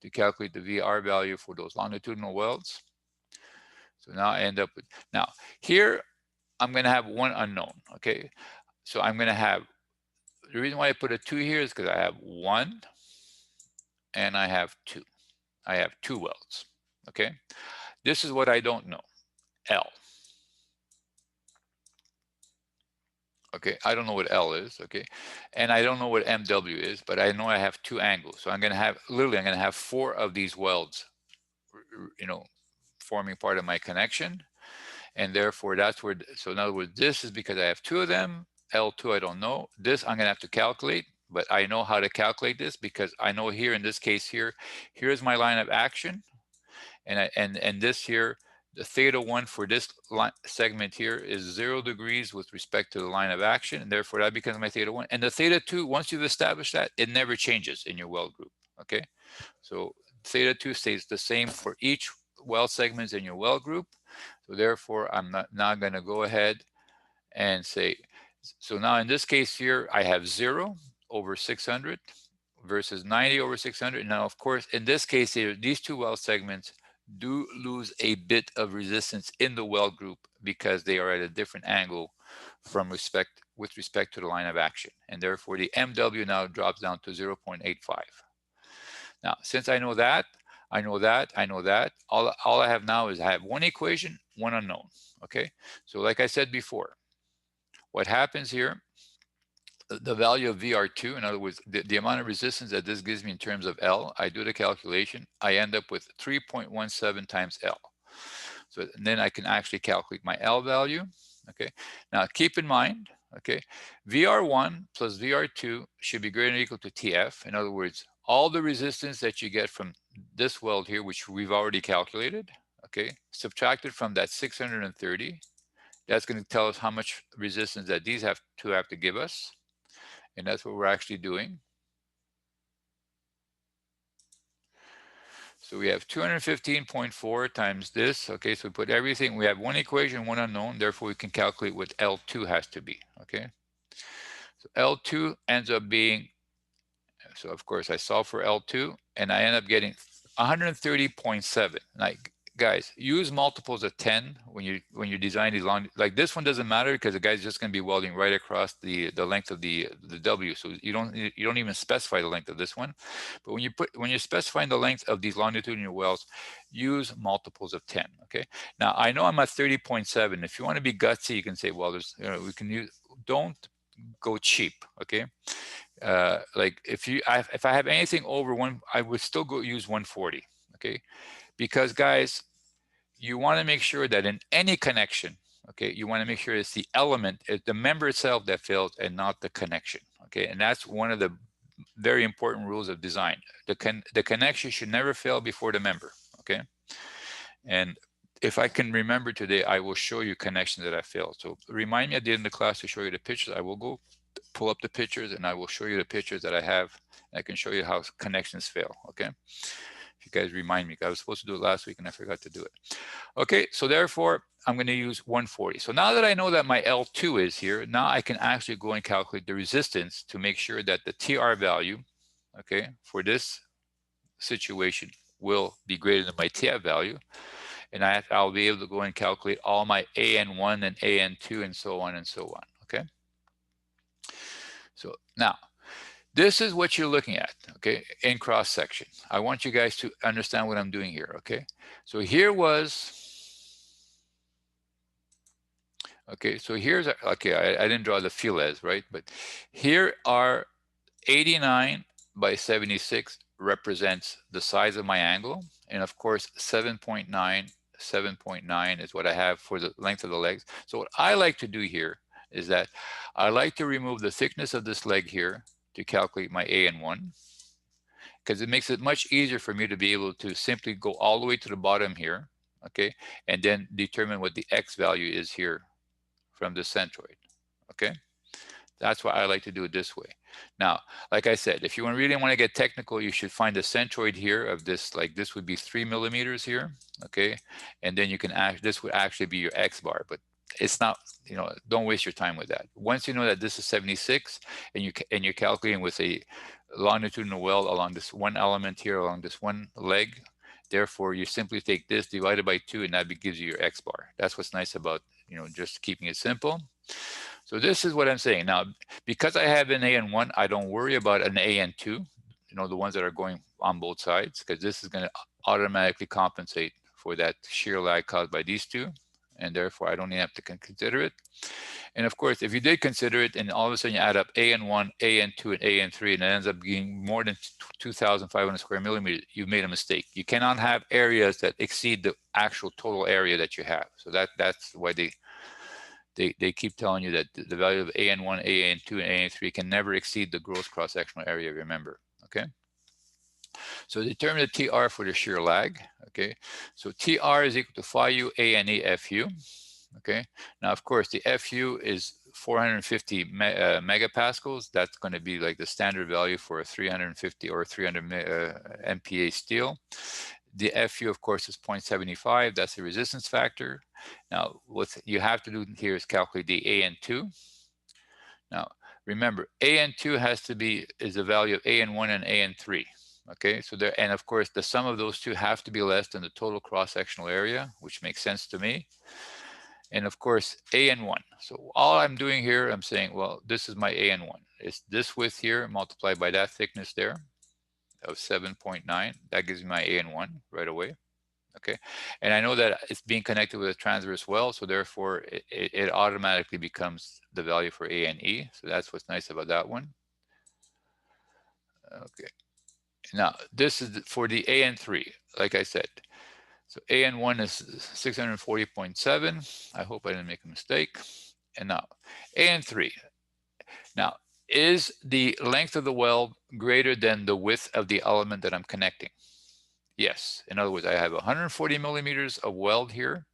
to calculate the VR value for those longitudinal welds. So now I end up with, now here I'm going to have one unknown, okay? So I'm going to have, the reason why I put a 2 here is because I have 1 and I have 2. I have 2 welds, okay? This is what I don't know, L. Okay, I don't know what L is, okay? And I don't know what MW is, but I know I have two angles. So I'm gonna have, literally, I'm gonna have 4 of these welds, you know, forming part of my connection. And therefore that's where, so in other words, this is because I have 2 of them. L2, I don't know. This I'm gonna have to calculate, but I know how to calculate this because I know here in this case here, here's my line of action. And this here, the theta 1 for this line, segment here is 0 degrees with respect to the line of action, and therefore that becomes my theta 1. And the theta 2, once you've established that, it never changes in your weld group, okay? So theta 2 stays the same for each weld segments in your weld group. So therefore, I'm not going to go ahead and say, so now in this case here, I have 0 over 600 versus 90 over 600. Now, of course, in this case here, these two weld segments do lose a bit of resistance in the weld group because they are at a different angle with respect to the line of action. And therefore, the MW now drops down to 0.85. Now, since I know that, I know that, all I have now is I have one equation, one unknown, okay? So like I said before, what happens here, the value of VR2, in other words, the amount of resistance that this gives me in terms of L, I do the calculation, I end up with 3.17 times L. So then I can actually calculate my L value, okay? Now keep in mind, okay, VR1 plus VR2 should be greater than or equal to TF. In other words, all the resistance that you get from this weld here, which we've already calculated, okay, subtracted from that 630, that's going to tell us how much resistance that these have to give us. And that's what we're actually doing. So we have 215.4 times this. Okay, so we put everything. We have one equation, one unknown. Therefore, we can calculate what L2 has to be. Okay. So L2 ends up being, so of course I solve for L2 and I end up getting 130.7. Like, guys, use multiples of 10 when you design these long, like this one doesn't matter because the guy's just going to be welding right across the length of the W. So you don't even specify the length of this one. But when you're specifying the length of these longitudinal welds, use multiples of 10. Okay. Now I know I'm at 30.7. If you want to be gutsy, you can say, well, there's, we can use, don't go cheap. Okay. Like if I have anything over one, I would still go use 140. Okay. Because guys, you want to make sure that in any connection, okay, you want to make sure it's the element, it's the member itself that fails and not the connection. Okay. And that's one of the very important rules of design. The connection should never fail before the member. Okay. And if I can remember today, I will show you connections that I failed. So remind me at the end of the class to show you the pictures. I will go pull up the pictures and I will show you the pictures that I have. I can show you how connections fail. Okay. If you guys remind me, I was supposed to do it last week and I forgot to do it. Okay, so therefore I'm going to use 140. So now that I know that my L2 is here, now I can actually go and calculate the resistance to make sure that the TR value, okay, for this situation will be greater than my TF value. And I'll be able to go and calculate all my AN1 and AN2 and so on and so on, okay? So now, this is what you're looking at, okay, in cross section. I want you guys to understand what I'm doing here, okay? So here was, okay, so here's, okay, I didn't draw the filets, right? But here are 89 by 76 represents the size of my angle. And of course, 7.9 is what I have for the length of the legs. So what I like to do here is that I like to remove the thickness of this leg here to calculate my AN1, because it makes it much easier for me to be able to simply go all the way to the bottom here, okay, and then determine what the X value is here from the centroid, okay? That's why I like to do it this way. Now, like I said, if you really want to get technical, you should find the centroid here of this, like this would be 3 millimeters here, okay? And then you can this would actually be your X bar, but it's not, you know, don't waste your time with that. Once you know that this is 76 and you're calculating with a longitudinal weld along this one element here, along this one leg, therefore you simply take this divided by 2 and that gives you your X bar. That's what's nice about, you know, just keeping it simple. So this is what I'm saying. Now, because I have an AN1, I don't worry about an AN2, you know, the ones that are going on both sides, because this is going to automatically compensate for that shear lag caused by these two. and therefore I don't even have to consider it. And of course, if you did consider it, and all of a sudden you add up AN1, AN2, and AN3, and it ends up being more than 2,500 square millimeters, you've made a mistake. You cannot have areas that exceed the actual total area that you have. So that's why they keep telling you that the value of AN1, AN2, and AN3 can never exceed the gross cross-sectional area, remember, okay? So determine the TR for the shear lag, okay? So TR is equal to phi u ANE FU, okay? Now, of course, the FU is 450 megapascals. That's going to be like the standard value for a 350 or 300 MPa steel. The FU, of course, is 0.75. That's the resistance factor. Now, what you have to do here is calculate the AN2. Now, remember, AN2 is the value of AN1 and AN3. Okay, so there, and of course, the sum of those two have to be less than the total cross-sectional area, which makes sense to me. And of course, AN1. So all I'm doing here, I'm saying, well, this is my AN1. It's this width here multiplied by that thickness there of 7.9. That gives me my AN1 right away. Okay, and I know that it's being connected with a transverse weld, so therefore it automatically becomes the value for ANE. So that's what's nice about that one. Okay, now this is for the AN3, like I said. So AN1 is 640.7. I hope I didn't make a mistake. And now AN3. Now, is the length of the weld greater than the width of the element that I'm connecting? Yes. In other words, I have 140 millimeters of weld here,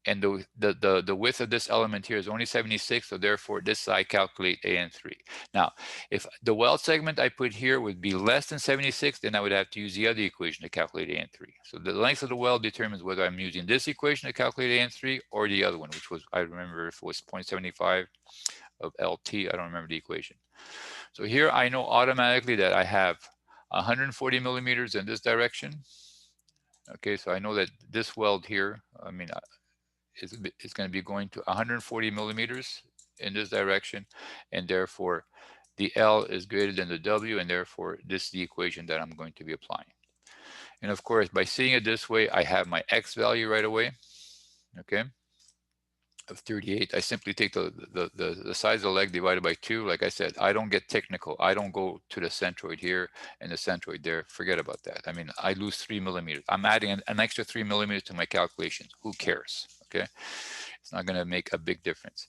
and the width of this element here is only 76, so therefore this I calculate AN3. Now, if the weld segment I put here would be less than 76, then I would have to use the other equation to calculate AN3. So the length of the weld determines whether I'm using this equation to calculate AN3 or the other one, which was, I remember if it was 0.75 of LT, I don't remember the equation. So here I know automatically that I have 140 millimeters in this direction. Okay, so I know that this weld here, I mean, is going to be going to 140 millimeters in this direction, and therefore the L is greater than the W, and therefore this is the equation that I'm going to be applying. And of course, by seeing it this way, I have my X value right away, okay, of 38. I simply take the size of the leg divided by 2. Like I said, I don't get technical. I don't go to the centroid here and the centroid there. Forget about that. I mean, I lose 3 millimeters. I'm adding an extra 3 millimeters to my calculations. Who cares? Okay, it's not going to make a big difference.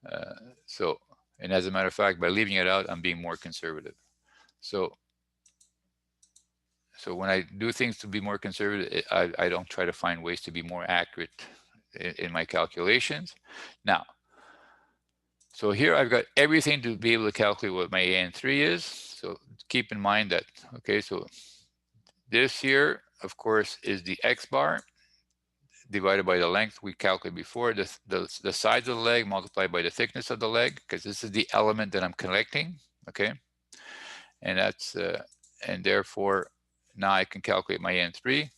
And as a matter of fact, by leaving it out, I'm being more conservative. So when I do things to be more conservative, I don't try to find ways to be more accurate in my calculations. Now, so here I've got everything to be able to calculate what my AN3 is. So keep in mind that, okay, so this here, of course, is the X bar divided by the length we calculated before, the size of the leg multiplied by the thickness of the leg, because this is the element that I'm collecting, okay? And that's, and therefore, now I can calculate my AN3.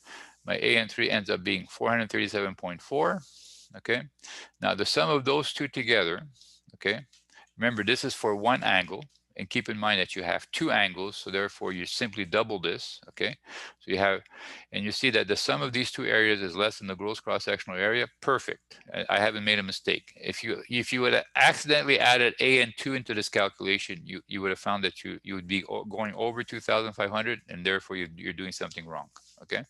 My AN3 ends up being 437.4, okay? Now the sum of those two together, okay? Remember, this is for one angle, and keep in mind that you have two angles, so therefore you simply double this, okay? So you have, and you see that the sum of these two areas is less than the gross cross-sectional area. Perfect. I haven't made a mistake. If you would have accidentally added AN2 into this calculation, you would have found that you would be going over 2,500, and therefore you're doing something wrong, okay?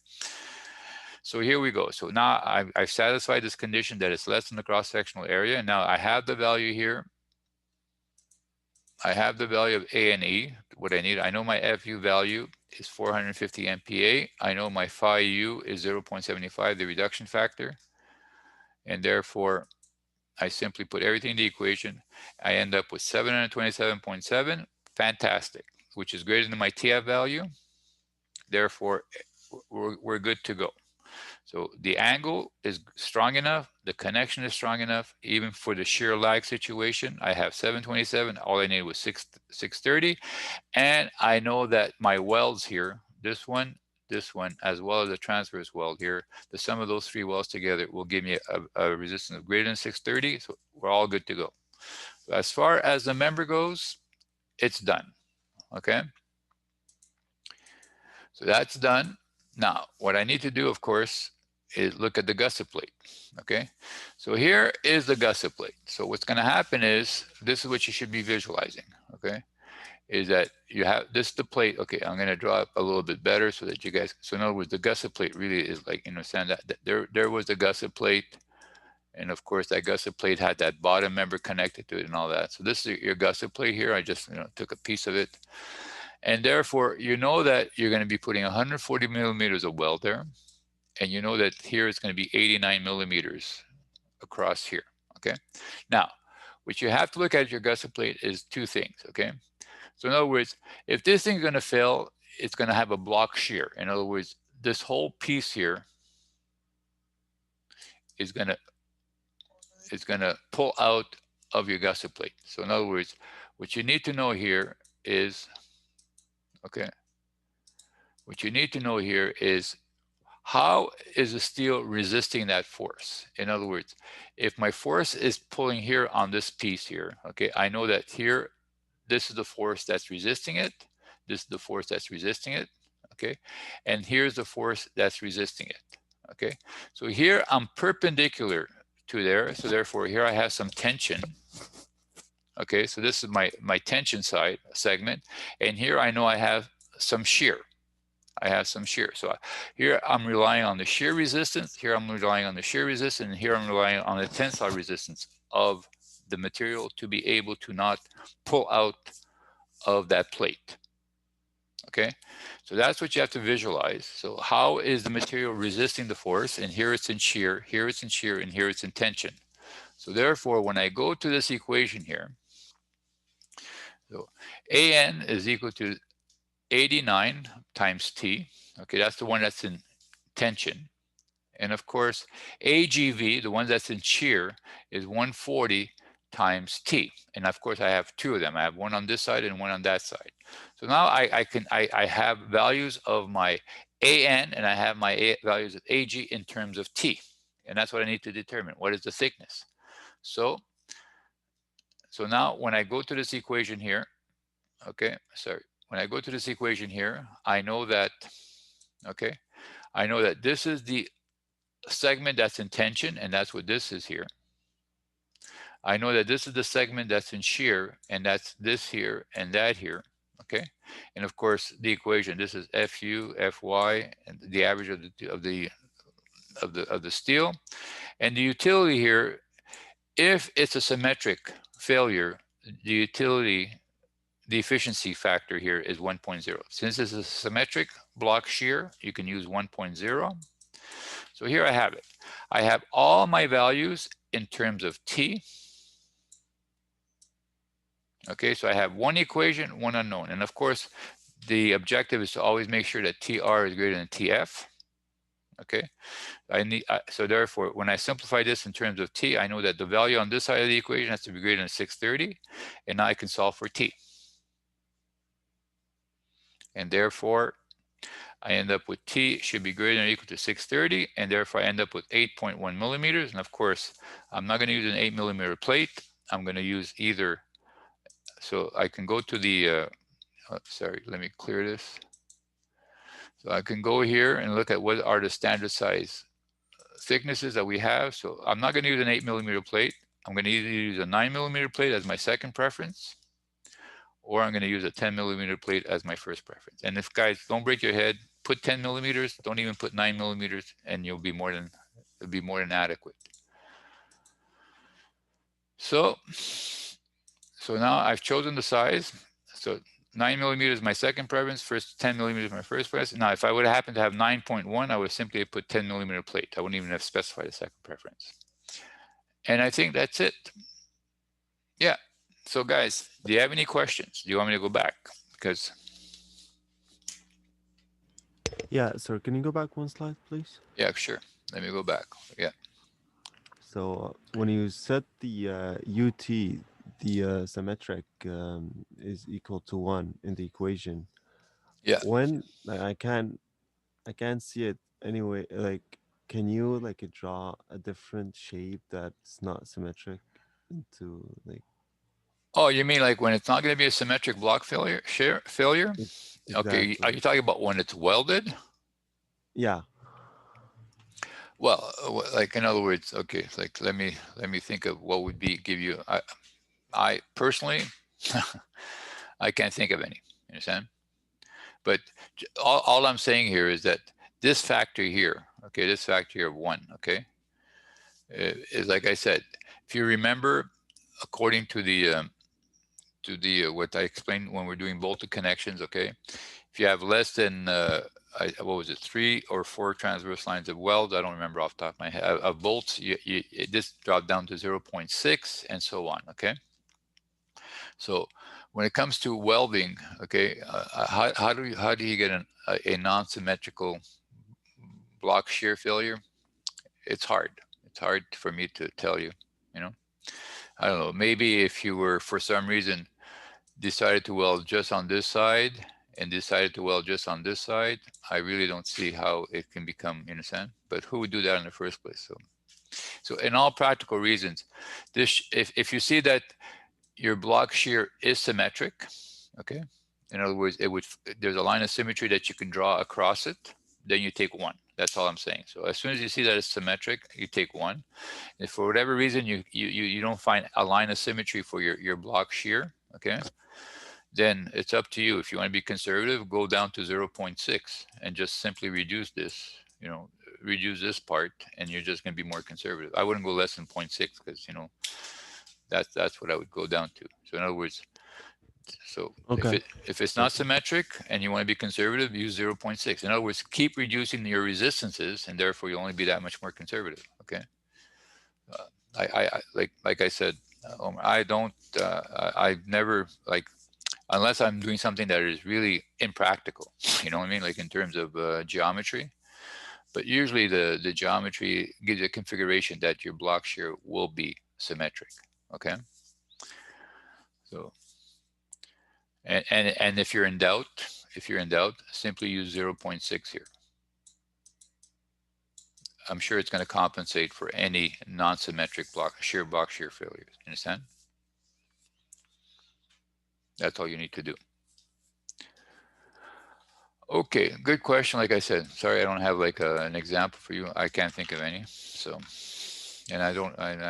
So here we go. So now I've satisfied this condition that it's less than the cross-sectional area. And now I have the value here. I have the value of A and E, what I need. I know my FU value is 450 MPa. I know my phi U is 0.75, the reduction factor. And therefore, I simply put everything in the equation. I end up with 727.7, fantastic, which is greater than my TF value. Therefore, we're good to go. So the angle is strong enough, the connection is strong enough, even for the shear lag situation. I have 727, all I need was 630. And I know that my welds here, this one, as well as the transverse weld here, the sum of those three welds together will give me a resistance of greater than 630. So we're all good to go. So as far as the member goes, it's done, okay? So that's done. Now, what I need to do, of course, is look at the gusset plate. Okay, so here is the gusset plate. So what's going to happen is, this is what you should be visualizing. Okay, is that you have this the plate. Okay, I'm going to draw up a little bit better so that you guys. So in other words, the gusset plate really is like, you understand that there was the gusset plate, and of course that gusset plate had that bottom member connected to it and all that. So this is your gusset plate here. I just took a piece of it, and therefore you know that you're going to be putting 140 millimeters of weld there. And you know that here it's going to be 89 millimeters across here, okay? Now, what you have to look at your gusset plate is two things, okay? So in other words, if this thing's going to fail, it's going to have a block shear. In other words, this whole piece here is going to pull out of your gusset plate. So in other words, what you need to know here is, okay, what you need to know here is, how is the steel resisting that force? In other words, if my force is pulling here on this piece here, okay, I know that here, this is the force that's resisting it. This is the force that's resisting it, okay? And here's the force that's resisting it, okay? So here I'm perpendicular to there, so therefore here I have some tension, okay? So this is my tension side segment, and here I know I have some shear. I have some shear. So here I'm relying on the shear resistance, here I'm relying on the shear resistance, and here I'm relying on the tensile resistance of the material to be able to not pull out of that plate. Okay, so that's what you have to visualize. So how is the material resisting the force? And here it's in shear, here it's in shear, and here it's in tension. So therefore, when I go to this equation here, so AN is equal to 89 times T. Okay, that's the one that's in tension. And of course, AGV, the one that's in shear, is 140 times T. And of course, I have two of them. I have one on this side and one on that side. So now I have values of my AN and I have my values of AG in terms of T. And that's what I need to determine. What is the thickness? So now when I go to this equation here, okay, sorry. When I go to this equation here, I know that, okay, I know that this is the segment that's in tension, and that's what this is here. I know that this is the segment that's in shear, and that's this here and that here, okay? And of course, the equation, this is Fu, Fy, and the average of the steel. And the utility here, if it's a symmetric failure, the utility, the efficiency factor here is 1.0. Since this is a symmetric block shear, you can use 1.0. So here I have it. I have all my values in terms of T. Okay, so I have one equation, one unknown. And of course, the objective is to always make sure that TR is greater than TF. Okay, so therefore, when I simplify this in terms of T, I know that the value on this side of the equation has to be greater than 630. And now I can solve for T. And therefore, I end up with T should be greater than or equal to 630, and therefore I end up with 8.1 millimeters. And of course, I'm not going to use an 8 millimeter plate. I'm going to use either, so I can go to the, sorry, let me clear this. So I can go here and look at what are the standard size thicknesses that we have. So I'm not going to use an 8 millimeter plate. I'm going to either use a 9 millimeter plate as my second preference, or I'm going to use a 10 millimeter plate as my first preference. And if guys, don't break your head, put 10 millimeters, don't even put 9 millimeters, and you'll be more than, it'll be more than adequate. So now I've chosen the size. So 9 millimeters is my second preference, 10 millimeters my first preference. Now, if I would have happened to have 9.1, I would simply put 10 millimeter plate. I wouldn't even have specified a second preference. And I think that's it. Yeah. So guys, do you have any questions? Do you want me to go back? Because yeah, sir, can you go back one slide, please? yeah, sure. Let me go back. Yeah. So when you set the UT, the symmetric is equal to 1 in the equation. Yeah. When I can't see it anyway. Like, can you like draw a different shape that's not symmetric into like? Oh, you mean like when it's not going to be a symmetric block failure? Exactly. Okay. Are you talking about when it's welded? Yeah. Well, like in other words, okay, like let me think of what would give you. I personally, I can't think of any. You understand? But all I'm saying here is that this factor here, okay, this factor here of 1, okay, is like I said. If you remember, according to the what I explained when we're doing bolted connections, okay, if you have less than what was it, 3 or 4 transverse lines of weld, I don't remember off the top of my head, of bolts, this dropped down to 0.6 and so on, okay? So when it comes to welding, okay, how do you get a non-symmetrical block shear failure? It's hard. It's hard for me to tell you, you know? I don't know, maybe if you were, for some reason, decided to weld just on this side and decided to weld just on this side, I really don't see how it can become, you understand? But who would do that in the first place? So in all practical reasons, this, if you see that your block shear is symmetric, okay? In other words, there's a line of symmetry that you can draw across it, then you take 1. That's all I'm saying. So as soon as you see that it's symmetric, you take 1. If for whatever reason you don't find a line of symmetry for your block shear, okay, then it's up to you. If you want to be conservative, go down to 0.6 and just simply reduce this, you know, reduce this part, and you're just going to be more conservative. I wouldn't go less than 0.6 because, you know, that's what I would go down to. So in other words, so Okay. if it's not symmetric and you want to be conservative, use 0.6. In other words, keep reducing your resistances, and therefore you'll only be that much more conservative. Okay. I like I said, I don't. I've never, like, unless I'm doing something that is really impractical. You know what I mean? Like in terms of geometry. But usually the geometry gives you a configuration that your block shear will be symmetric. Okay. So. And if you're in doubt, simply use 0.6 here. I'm sure it's going to compensate for any non-symmetric block shear failures. Understand? That's all you need to do. Okay, good question. Like I said, sorry I don't have like an example for you. I can't think of any. So, and I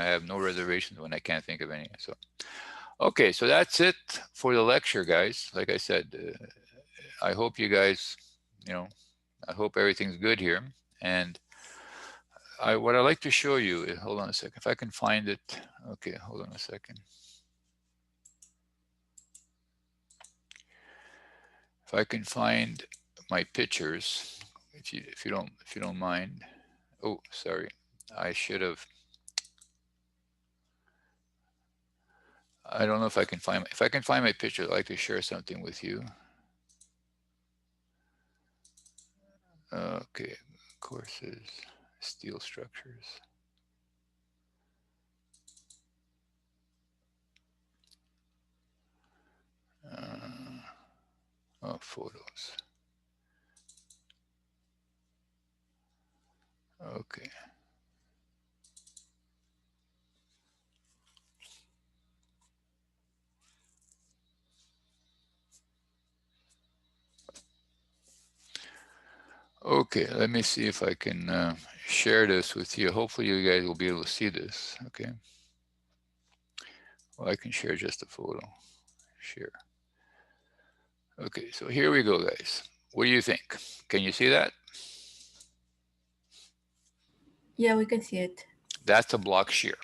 have no reservations when I can't think of any. So, okay, so that's it for the lecture, guys. Like I said, I hope you guys, you know, I hope everything's good here. And what I'd like to show you is, hold on a second, if I can find it. Okay, hold on a second. If I can find my pictures, if you don't mind. Oh, sorry, I should have. I don't know if I can find my picture. I'd like to share something with you. Okay, courses, steel structures. Oh, photos. Okay. Okay, let me see if I can share this with you. Hopefully you guys will be able to see this, okay? Well, I can share just a photo. Share. Okay, so here we go, guys. What do you think? Can you see that? Yeah, we can see it. That's a block shear.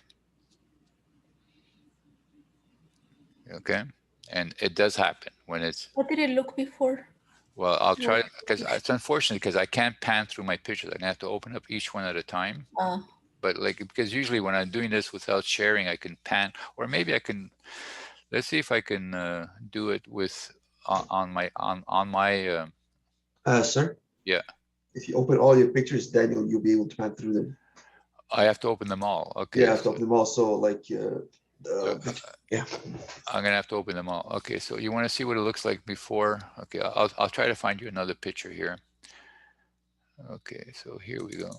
Okay, and it does happen when it's. What did it look before? Well, I'll try, because it's unfortunate because I can't pan through my pictures. I'm gonna have to open up each one at a time. But like, because usually when I'm doing this without sharing, I can pan, or maybe I can. Let's see if I can do it with on my. Sir? Yeah. If you open all your pictures, then you'll be able to pan through them. I have to open them all. Okay. Yeah, I have to open them all. So like, yeah. I'm gonna have to open them all. Okay, so you want to see what it looks like before? Okay, I'll try to find you another picture here. Okay, so here we go.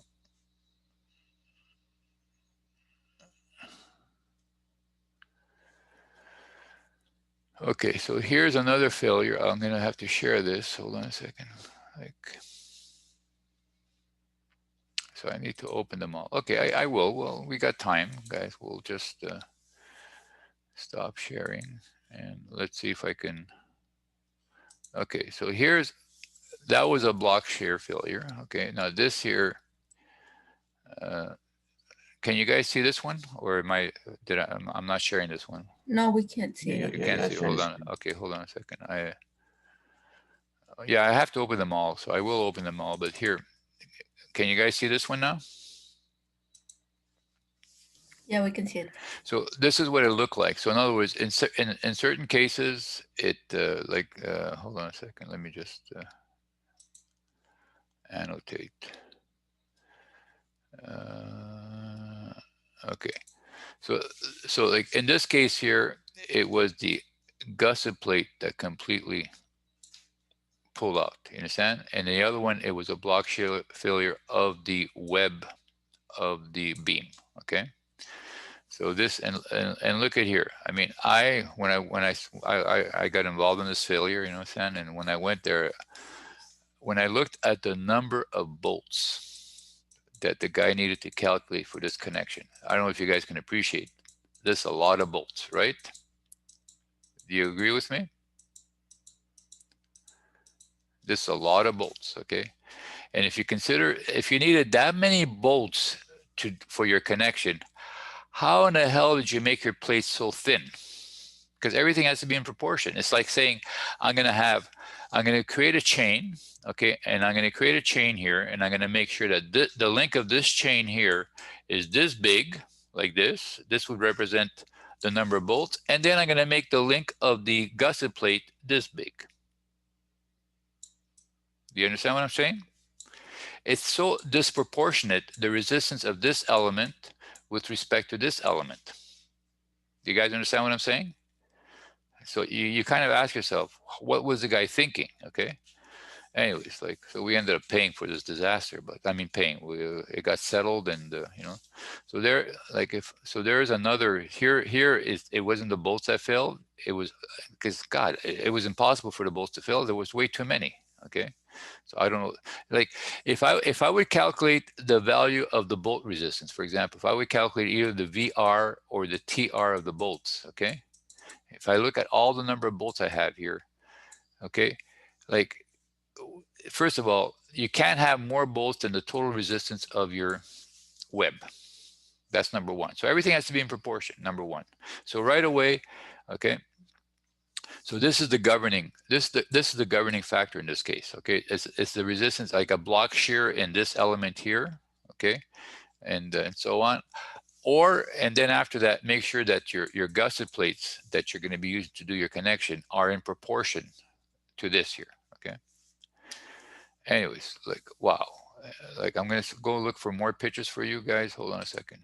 Okay, so here's another failure. I'm gonna have to share this. Hold on a second. Like, So I need to open them all. Okay, I will. Well, we got time, guys. We'll just stop sharing and let's see if I can. Okay, so that was a block shear failure. Okay, now this here, can you guys see this one, or am I? I'm not sharing this one. No, we can't see Yeah, it. You yeah, can't yeah, see. sharing Hold the on. screen. Okay, hold on a second. Yeah, I have to open them all, so I will open them all. But here, can you guys see this one now? Yeah, we can see it. So this is what it looked like. So in other words, in certain cases, it hold on a second. Let me just annotate. Okay. So like in this case here, it was the gusset plate that completely pulled out. You understand? And the other one, it was a block shear failure of the web of the beam. Okay. So this and look at here. I mean, when I got involved in this failure, you know what I'm saying? And when I went there, when I looked at the number of bolts that the guy needed to calculate for this connection, I don't know if you guys can appreciate this, a lot of bolts, right? Do you agree with me? This is a lot of bolts, okay? And if you consider, if you needed that many bolts for your connection, how in the hell did you make your plate so thin? Because everything has to be in proportion. It's like saying, I'm going to create a chain, okay? And I'm going to create a chain here, and I'm going to make sure that the length of this chain here is this big, like this. This would represent the number of bolts. And then I'm going to make the length of the gusset plate this big. Do you understand what I'm saying? It's so disproportionate, the resistance of this element with respect to this element. Do you guys understand what I'm saying? So you kind of ask yourself, what was the guy thinking? Okay. Anyways, like, so we ended up paying for this disaster, but I mean, it got settled, and you know, so there, like, there is another here it wasn't the bolts that failed. It was because God, it was impossible for the bolts to fail. There was way too many. Okay. So I don't know, like if I would calculate the value of the bolt resistance, for example, if I would calculate either the VR or the TR of the bolts, okay, if I look at all the number of bolts I have here, okay, like first of all, you can't have more bolts than the total resistance of your web. That's number one. So everything has to be in proportion, number one. So right away, okay. So this is the governing, this is the governing factor in this case, okay? It's the resistance, like a block shear in this element here, okay? And so on. And then after that, make sure that your gusset plates that you're going to be using to do your connection are in proportion to this here, okay? Anyways, like, wow. Like, I'm going to go look for more pictures for you guys. Hold on a second.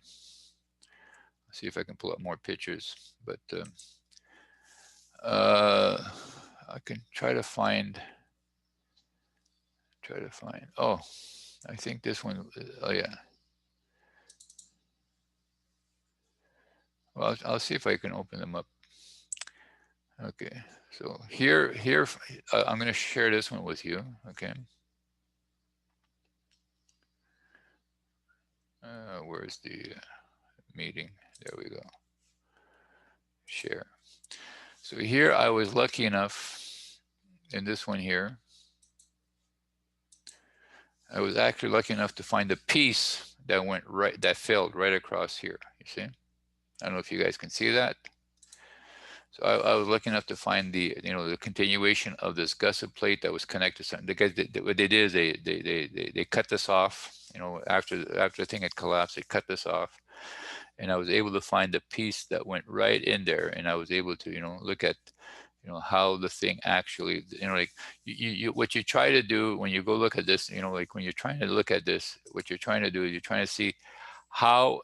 Let's see if I can pull up more pictures. But I can try to find, oh, I think this one, oh yeah. Well, I'll see if I can open them up. Okay, so here, I'm going to share this one with you, okay? Where's the meeting? There we go. Share. So here I was lucky enough in this one here. I was actually lucky enough to find a piece that failed right across here, you see? I don't know if you guys can see that. So I was lucky enough to find the continuation of this gusset plate that was connected to something. The guys, what they did is they cut this off, after the thing had collapsed, they cut this off. And I was able to find a piece that went right in there, and I was able to, look at, how the thing actually, like what you try to do when you go look at this, like when you're trying to look at this, what you're trying to do is you're trying to see how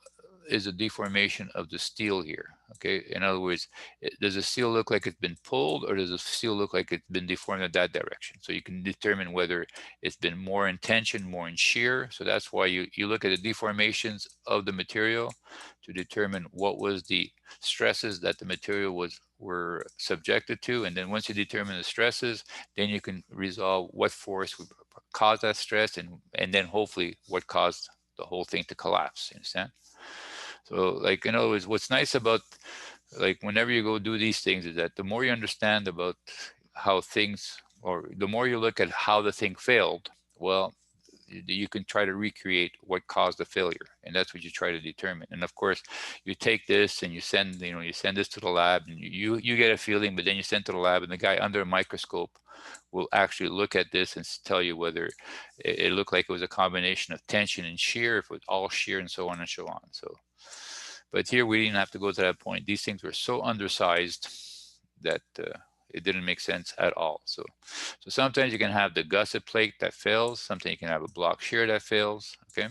is the deformation of the steel here. Okay, in other words, does the steel look like it's been pulled, or does the steel look like it's been deformed in that direction? So you can determine whether it's been more in tension, more in shear. So that's why you look at the deformations of the material to determine what was the stresses that the material were subjected to. And then once you determine the stresses, then you can resolve what force would cause that stress, and then hopefully what caused the whole thing to collapse, you understand? So like, in other words, what's nice about like whenever you go do these things is that the more you understand about how things, or the more you look at how the thing failed, well, you can try to recreate what caused the failure, and that's what you try to determine. And of course, you take this and you send, you send this to the lab, and you get a feeling, but then you send to the lab, and the guy under a microscope will actually look at this and tell you whether it looked like it was a combination of tension and shear, if it was all shear, and so on and so on. So, but here we didn't have to go to that point. These things were so undersized that it didn't make sense at all. So sometimes you can have the gusset plate that fails. Sometimes you can have a block shear that fails. Okay.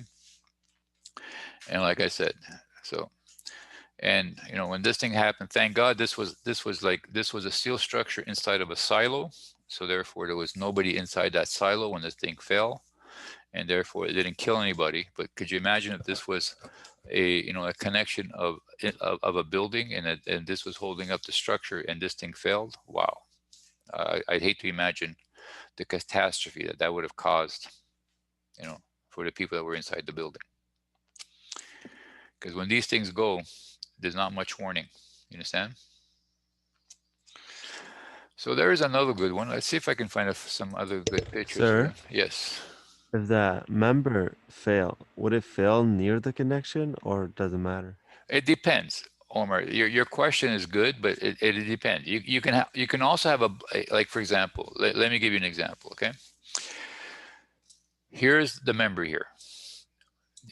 And like I said, so, and when this thing happened, thank God this was a steel structure inside of a silo. So therefore there was nobody inside that silo when this thing fell, and therefore it didn't kill anybody. But could you imagine if this was a connection of a building, and this was holding up the structure, and this thing failed? Wow. I'd hate to imagine the catastrophe that would have caused, for the people that were inside the building. Because when these things go, there's not much warning. You understand? So there is another good one. Let's see if I can find some other good pictures. Sir? Here. Yes. If the member fail, would it fail near the connection, or does it matter? It depends, Omar. Your question is good, but it depends. You can also have like, for example, let me give you an example. Okay. Here's the member here.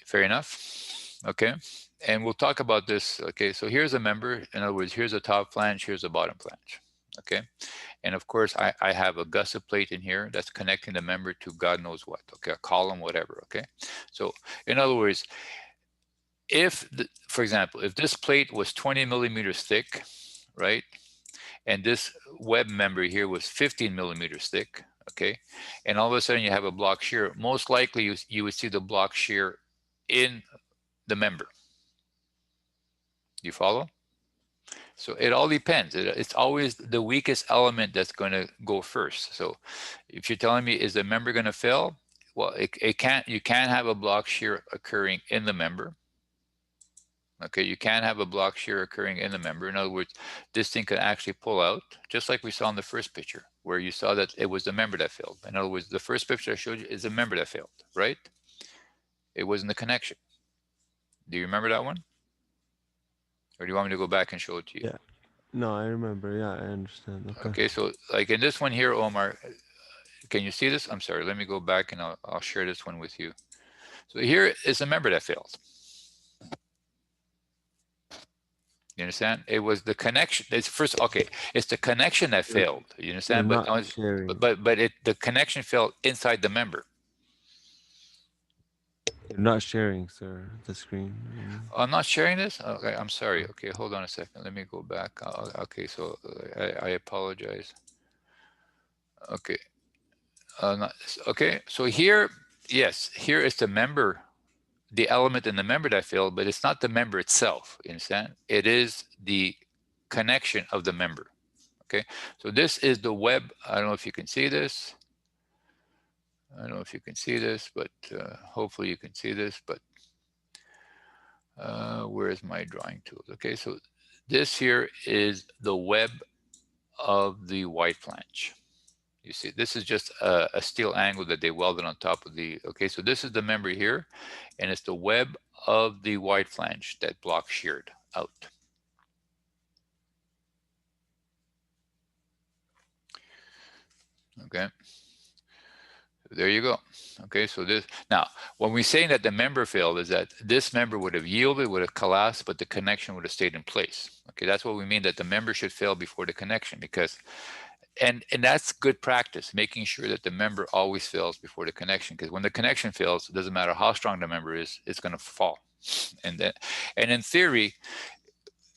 Fair enough. Okay. And we'll talk about this. Okay. So here's a member. In other words, here's a top flange, here's a bottom flange. Okay. And of course, I have a gusset plate in here that's connecting the member to God knows what. Okay. A column, whatever. Okay. So in other words, for example, if this plate was 20 millimeters thick, right, and this web member here was 15 millimeters thick, okay, and all of a sudden you have a block shear, most likely you would see the block shear in the member. You follow? So it all depends. It's always the weakest element that's going to go first. So if you're telling me, is the member going to fail? Well, you can't have a block shear occurring in the member. Okay, you can have a block shear occurring in the member. In other words, this thing can actually pull out, just like we saw in the first picture, where you saw that it was the member that failed. In other words, the first picture I showed you is the member that failed, right? It wasn't the connection. Do you remember that one? Or do you want me to go back and show it to you? Yeah. No, I remember. Yeah, I understand. Okay, so like in this one here, Omar, can you see this? I'm sorry, let me go back and I'll share this one with you. So here is the member that failed. You understand? It was the connection. It's first, okay, it's the connection that failed. You understand? You're But not sharing. the connection failed inside the member. You're not sharing, sir, the screen. I'm not sharing this? Okay, I'm sorry. Okay, hold on a second. Let me go back. Okay, so I apologize. Okay. Okay, so here, yes, here is the member, the element in the member that failed, but it's not the member itself. You understand? It is the connection of the member. Okay, so this is the web. I don't know if you can see this. I don't know if you can see this, but hopefully you can see this. But where is my drawing tools? Okay, so this here is the web of the white flange. You see, this is just a steel angle that they welded on top of the, okay, so this is the member here, and it's the web of the white flange that block sheared out. Okay, there you go. Okay, so this, now, when we're saying that the member failed, is that this member would have yielded, would have collapsed, but the connection would have stayed in place. Okay, that's what we mean, that the member should fail before the connection, because, and that's good practice, making sure that the member always fails before the connection, because when the connection fails, it doesn't matter how strong the member is, it's going to fall. And in theory,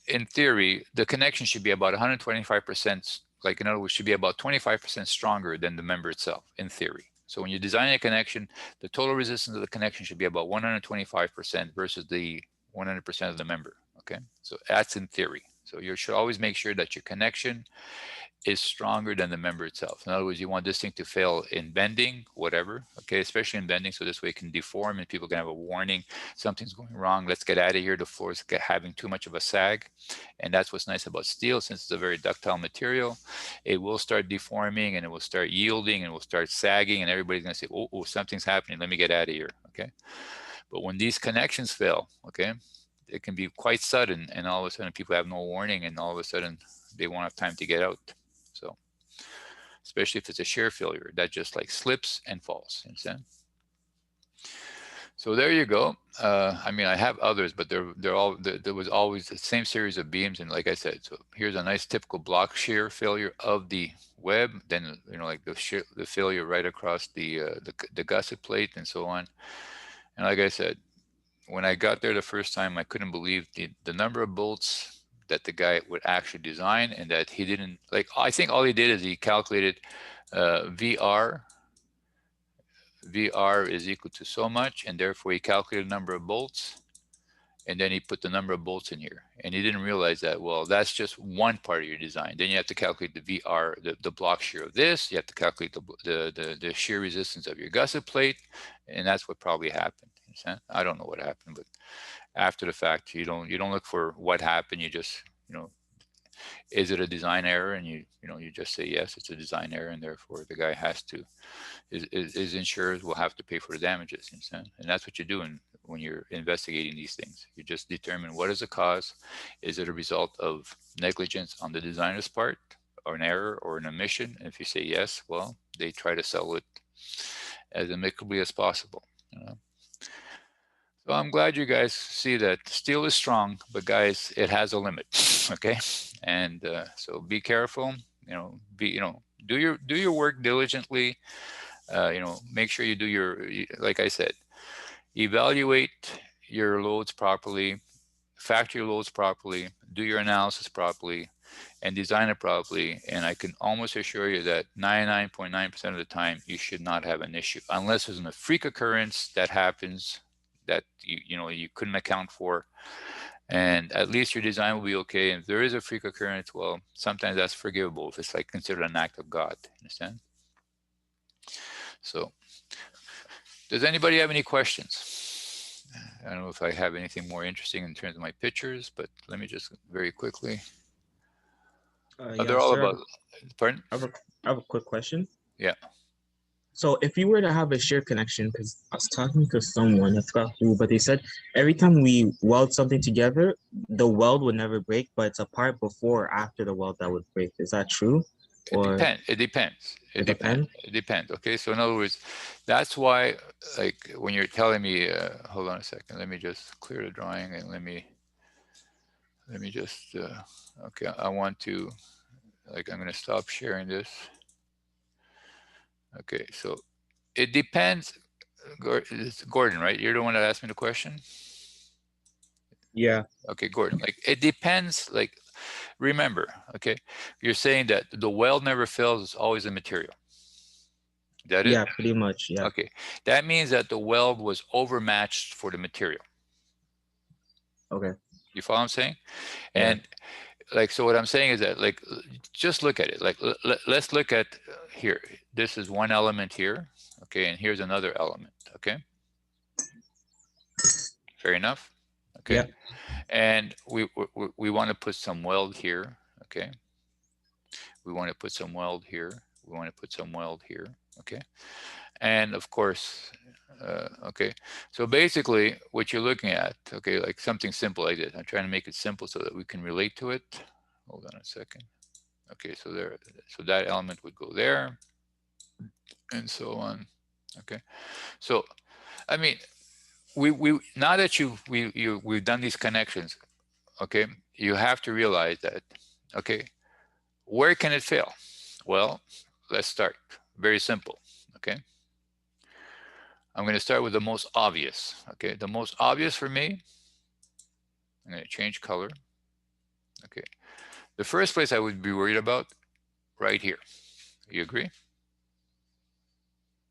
the connection should be about 125%, like in other words, should be about 25% stronger than the member itself, in theory. So when you design a connection, the total resistance of the connection should be about 125% versus the 100% of the member. Okay, so that's in theory. So you should always make sure that your connection is stronger than the member itself. In other words, you want this thing to fail in bending, whatever, okay, especially in bending, so this way it can deform and people can have a warning, something's going wrong, let's get out of here, the floor is having too much of a sag. And that's what's nice about steel, since it's a very ductile material, it will start deforming and it will start yielding and it will start sagging, and everybody's gonna say, oh, something's happening, let me get out of here, okay? But when these connections fail, okay, it can be quite sudden, and all of a sudden people have no warning, and all of a sudden they won't have time to get out. So, especially if it's a shear failure, that just like slips and falls. Understand? So there you go. I mean, I have others, but there was always the same series of beams, and like I said, so here's a nice typical block shear failure of the web. Then like the failure right across the gusset plate and so on. And like I said, when I got there the first time, I couldn't believe the number of bolts that the guy would actually design, and that he didn't, like, I think all he did is he calculated VR is equal to so much, and therefore he calculated the number of bolts, and then he put the number of bolts in here. And he didn't realize that, well, that's just one part of your design. Then you have to calculate the VR, the block shear of this, you have to calculate the shear resistance of your gusset plate, and that's what probably happened. I don't know what happened, but after the fact, you don't look for what happened, you just, is it a design error? And you just say, yes, it's a design error, and therefore the guy has to, his insurers will have to pay for the damages. And that's what you're doing when you're investigating these things. You just determine what is the cause. Is it a result of negligence on the designer's part, or an error, or an omission? And if you say yes, well, they try to sell it as amicably as possible. So I'm glad you guys see that steel is strong, but guys, it has a limit. Okay, and so be careful. Do your work diligently. Make sure you do like I said, evaluate your loads properly, factor your loads properly, do your analysis properly, and design it properly. And I can almost assure you that 99.9% of the time, you should not have an issue, unless there's a freak occurrence that happens that you couldn't account for, and at least your design will be okay. And if there is a freak occurrence, well, sometimes that's forgivable if it's like considered an act of God. Understand? So, does anybody have any questions? I don't know if I have anything more interesting in terms of my pictures, but let me just very quickly. They're all about. Pardon? I have a quick question. Yeah. So if you were to have a shear connection, because I was talking to someone, I forgot who, but they said every time we weld something together, the weld would never break, but it's a part before or after the weld that would break. Is that true? Or It depends. It depends. Okay. So in other words, that's why, like, when you're telling me, hold on a second, let me just clear the drawing, and let me just, okay, I want to, like, I'm going to stop sharing this. Okay. So it depends. It's Gordon, right? You're the one that asked me the question? Yeah. Okay, Gordon, like, it depends. Like, remember, okay, you're saying that the weld never fails, it's always a material. That is? Yeah, pretty much. Yeah. Okay, that means that the weld was overmatched for the material. Okay. You follow what I'm saying? Yeah. And like, so what I'm saying is that, like, just look at it. Like, let's look at here. This is one element here. Okay, and here's another element. Okay. Fair enough. Okay. Yeah. And we want to put some weld here. Okay. We want to put some weld here. We want to put some weld here. Okay. And of course, okay. So basically what you're looking at, okay, like something simple like this. I'm trying to make it simple so that we can relate to it. Hold on a second. Okay. So there, so that element would go there and so on. Okay. So, I mean, now that we've done these connections, okay, you have to realize that, okay, where can it fail? Well, let's start. Very simple, okay? I'm going to start with the most obvious, okay? The most obvious for me, I'm going to change color, okay? The first place I would be worried about, right here. You agree?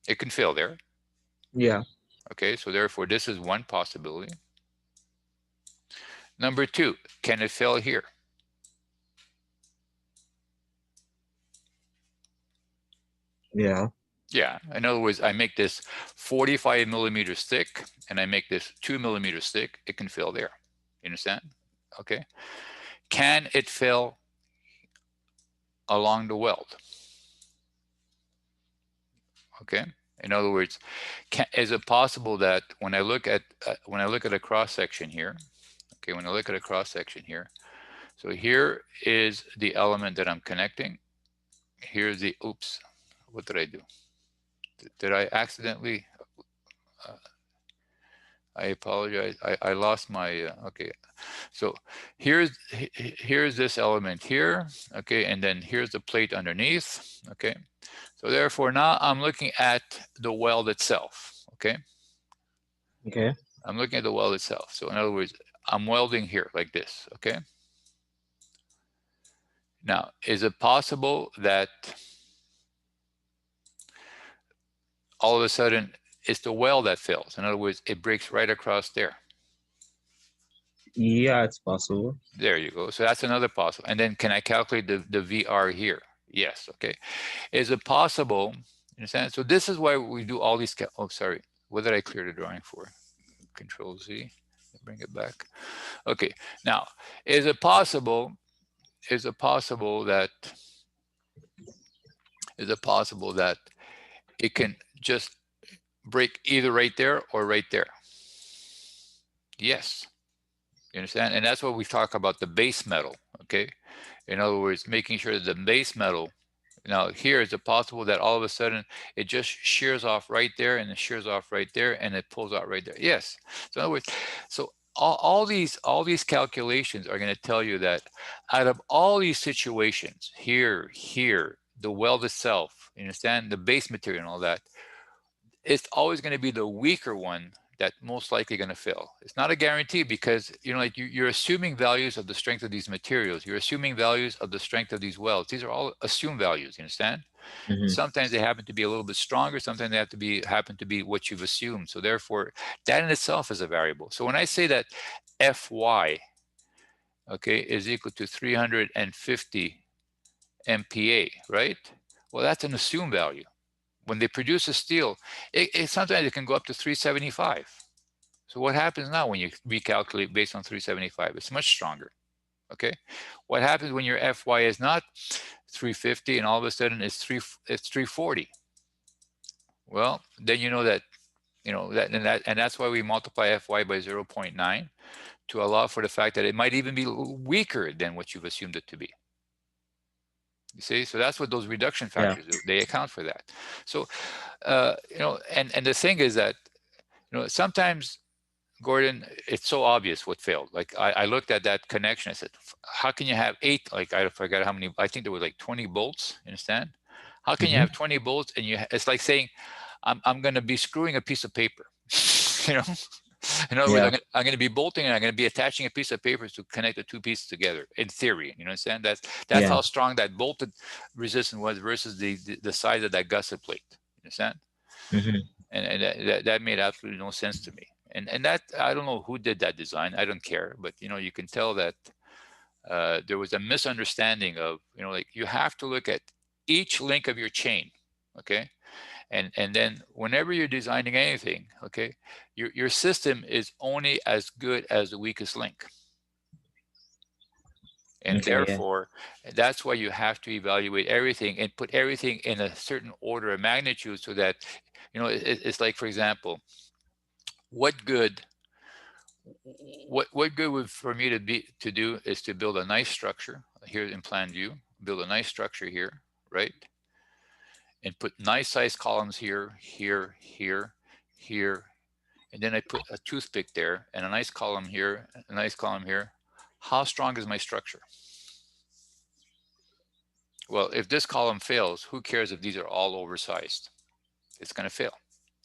It can fail there. Yeah. Okay, so therefore this is one possibility. Number two, can it fail here? Yeah. Yeah, in other words, I make this 45 millimeters thick and I make this 2 millimeters thick, it can fill there. You understand? Okay. Can it fill along the weld? Okay. In other words, is it possible that when I look at a cross section here, okay, when I look at a cross section here, so here is the element that I'm connecting. Here's the, oops, what did I do? Did I accidentally, I apologize. I lost my, okay. So here's this element here, okay, and then here's the plate underneath, okay. So therefore now I'm looking at the weld itself, okay. Okay. I'm looking at the weld itself. So in other words, I'm welding here like this, okay. Now, is it possible that all of a sudden it's the weld that fills? In other words, it breaks right across there. Yeah, it's possible. There you go. So that's another possible. And then can I calculate the VR here? Yes. Okay. Is it possible? You understand? So this is why we do all these. Oh, sorry. What did I clear the drawing for? Control Z. Bring it back. Okay. Now, is it possible? Is it possible that? Is it possible that it can just break either right there or right there? Yes. You understand? And that's what we talk about, the base metal, okay? In other words, making sure that the base metal, now here, is it possible that all of a sudden it just shears off right there and it shears off right there and it pulls out right there? Yes. So in other words, so all these calculations are going to tell you that out of all these situations, here, the weld itself, you understand, the base material and all that, it's always going to be the weaker one that most likely going to fail. It's not a guarantee because, you know, like you're assuming values of the strength of these materials. You're assuming values of the strength of these welds. These are all assumed values, you understand? Mhm. Sometimes they happen to be a little bit stronger. Sometimes they happen to be what you've assumed. So therefore, that in itself is a variable. So when I say that Fy, okay, is equal to 350 MPa, right? Well, that's an assumed value. When they produce a steel, sometimes it can go up to 375. So what happens now when you recalculate based on 375? It's much stronger, okay? What happens when your Fy is not 350 and all of a sudden it's 340? Well, then you know that, and that's why we multiply Fy by 0.9 to allow for the fact that it might even be weaker than what you've assumed it to be. You see, so that's what those reduction factors do. They account for that. So, and the thing is that, sometimes, Gordon, it's so obvious what failed. Like I looked at that connection. I said, how can you have 8? Like I forgot how many. I think there were like 20 bolts. You understand? How can you have 20 bolts and it's like saying, I'm going to be screwing a piece of paper. In other words, I'm going to be bolting and I'm going to be attaching a piece of paper to connect the two pieces together. In theory, you understand? That's how strong that bolted resistance was versus the size of that gusset plate. You understand? Mhm. And that made absolutely no sense to me. And that, I don't know who did that design. I don't care, but you can tell that there was a misunderstanding of, like you have to look at each link of your chain, okay? And then whenever you're designing anything, okay, your system is only as good as the weakest link. And therefore, that's why you have to evaluate everything and put everything in a certain order of magnitude so that, it's like, for example, what good would for me to do is to build a nice structure here in plan view, build a nice structure here, right? And put nice size columns here, here, and then I put a toothpick there and a nice column here, a nice column here. How strong is my structure? Well, if this column fails, who cares if these are all oversized? It's going to fail.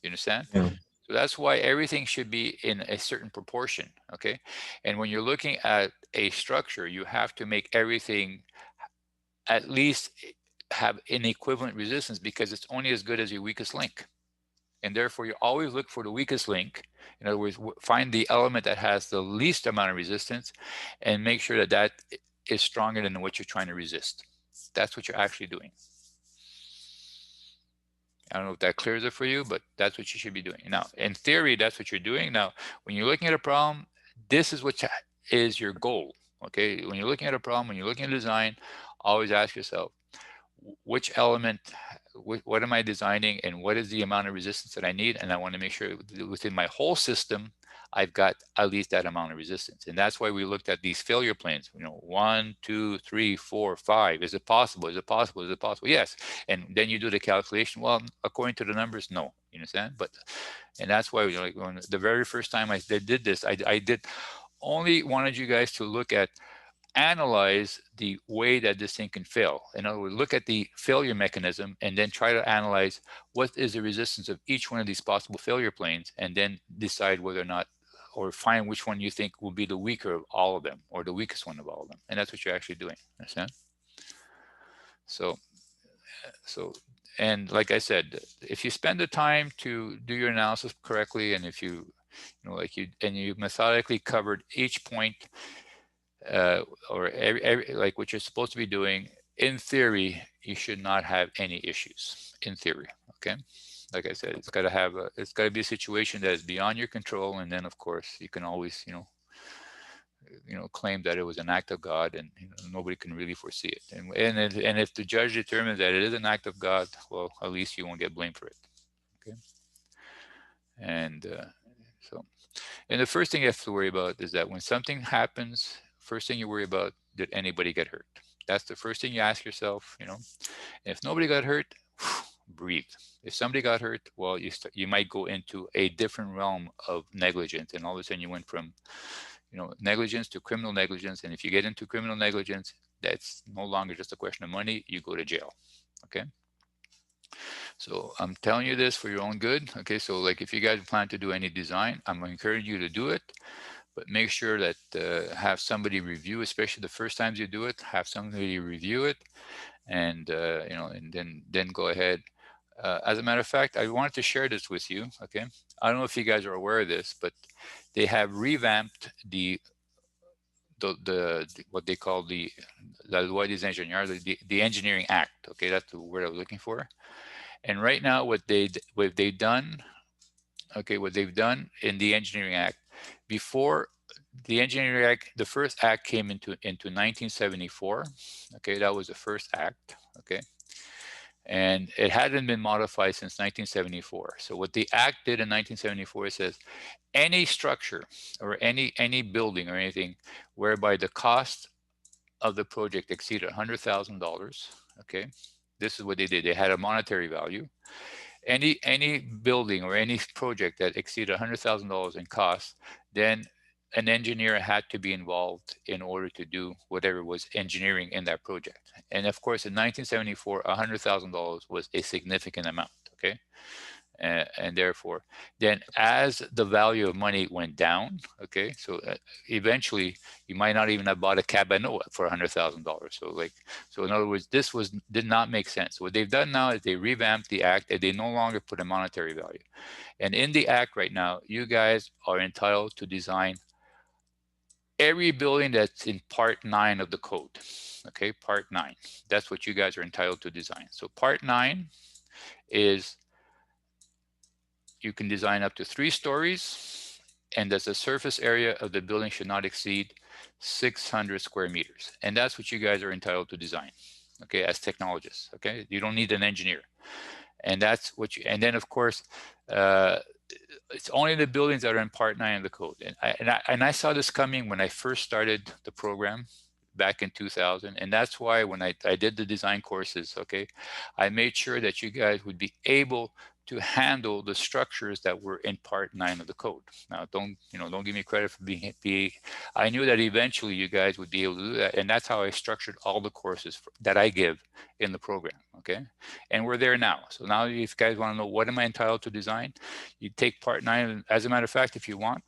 You understand? Yeah. So that's why everything should be in a certain proportion, okay? And when you're looking at a structure, you have to make everything at least have an equivalent resistance because it's only as good as your weakest link. And therefore, you always look for the weakest link. In other words, find the element that has the least amount of resistance and make sure that that is stronger than what you're trying to resist. That's what you're actually doing. I don't know if that clears it for you, but that's what you should be doing. Now, in theory, that's what you're doing. Now, when you're looking at a problem, this is what is your goal. Okay, when you're looking at a problem, when you're looking at design, always ask yourself, which element, what am I designing, and what is the amount of resistance that I need? And I want to make sure within my whole system, I've got at least that amount of resistance. And that's why we looked at these failure planes, 1, 2, 3, 4, 5. Is it possible? Is it possible? Is it possible? Yes. And then you do the calculation. Well, according to the numbers, no. You understand? And that's why, like, when the very first time I did this, I did only wanted you guys to look at, analyze the way that this thing can fail. In other words, look at the failure mechanism and then try to analyze what is the resistance of each one of these possible failure planes, and then decide whether or not, or find which one you think will be the weaker of all of them, or the weakest one of all of them. And that's what you're actually doing. Understand? So, and like I said, if you spend the time to do your analysis correctly, and if you methodically covered each point, or like what you're supposed to be doing, in theory, you should not have any issues. In theory, okay. Like I said, it's got to be a situation that is beyond your control, and then of course you can always, claim that it was an act of God, and nobody can really foresee it. And if the judge determines that it is an act of God, well, at least you won't get blamed for it. Okay. And and the first thing you have to worry about is that when something happens, first thing you worry about, did anybody get hurt? That's the first thing you ask yourself. And if nobody got hurt, breathe. If somebody got hurt, well, you might go into a different realm of negligence, and all of a sudden you went from negligence to criminal negligence. And if you get into criminal negligence, that's no longer just a question of money. You go to jail. Okay. So I'm telling you this for your own good. Okay. So like, if you guys plan to do any design, I'm going to encourage you to do it, but make sure that have somebody review, especially the first times you do it, have somebody review it, and and then go ahead. As a matter of fact, I wanted to share this with you. Okay. I don't know if you guys are aware of this, but they have revamped the what they call the loi des ingénieurs, the Engineering Act. Okay, that's the word I was looking for. And right now, what they've done in the Engineering Act, before the Engineering Act, the first act came into 1974. Okay, that was the first act. Okay, and it hadn't been modified since 1974. So what the act did in 1974, it says any structure or any building or anything whereby the cost of the project exceeded $100,000. Okay, this is what they did. They had a monetary value. Any building or any project that exceeded $100,000 in cost, then an engineer had to be involved in order to do whatever was engineering in that project. And of course, in 1974, $100,000 was a significant amount. Okay. And therefore, then as the value of money went down, okay, so eventually you might not even have bought a cabinet for $100,000. So in other words, this did not make sense. What they've done now is they revamped the act, and they no longer put a monetary value. And in the act right now, you guys are entitled to design every building that's in Part 9 of the code. Okay, Part 9. That's what you guys are entitled to design. So Part 9 is, you can design up to 3 stories, and that the surface area of the building should not exceed 600 square meters. And that's what you guys are entitled to design, okay, as technologists. Okay, you don't need an engineer. And that's what you, and then of course, it's only the buildings that are in Part 9 of the code. And I saw this coming when I first started the program back in 2000. And that's why when I did the design courses, okay, I made sure that you guys would be able to handle the structures that were in Part 9 of the code. Now, don't give me credit for being. I knew that eventually you guys would be able to do that, and that's how I structured all the courses that I give in the program. Okay, and we're there now. So now, if you guys want to know what am I entitled to design, you take Part 9. As a matter of fact, if you want,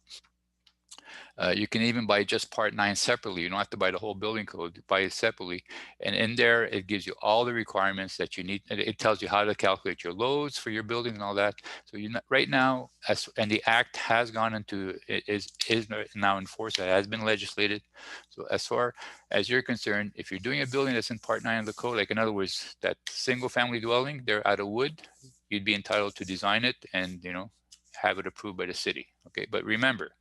you can even buy just Part 9 separately. You don't have to buy the whole building code. Buy it separately. And in there, it gives you all the requirements that you need. It tells you how to calculate your loads for your building and all that. So right now, and the act has gone into, is now enforced. It has been legislated. So as far as you're concerned, if you're doing a building that's in Part 9 of the code, like in other words, that single family dwelling, they're out of wood, you'd be entitled to design it and, you know, have it approved by the city. Okay, but remember,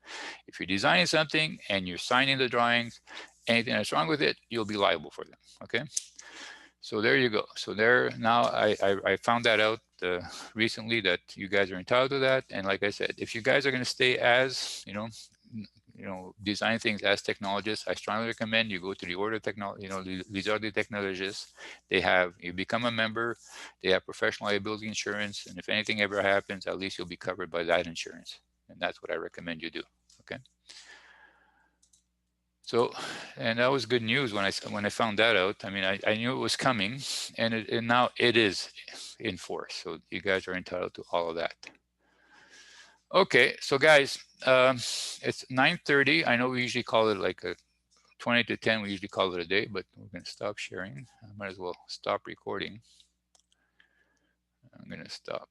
if you're designing something and you're signing the drawings, anything that's wrong with it, you'll be liable for them. Okay, so there you go. So there, now I found that out recently, that you guys are entitled to that. And like I said, if you guys are going to stay as, you know, design things as technologists, I strongly recommend you go to the Order of Technology, you know, these are the technologists. They have, you become a member, they have professional liability insurance. And if anything ever happens, at least you'll be covered by that insurance. And that's what I recommend you do. Okay. So, and that was good news when I found that out. I mean, I knew it was coming, and now it is in force. So you guys are entitled to all of that. Okay, so guys, it's 9:30. I know we usually call it like a 20 to 10. We usually call it a day, but we're going to stop sharing. I might as well stop recording. I'm going to stop.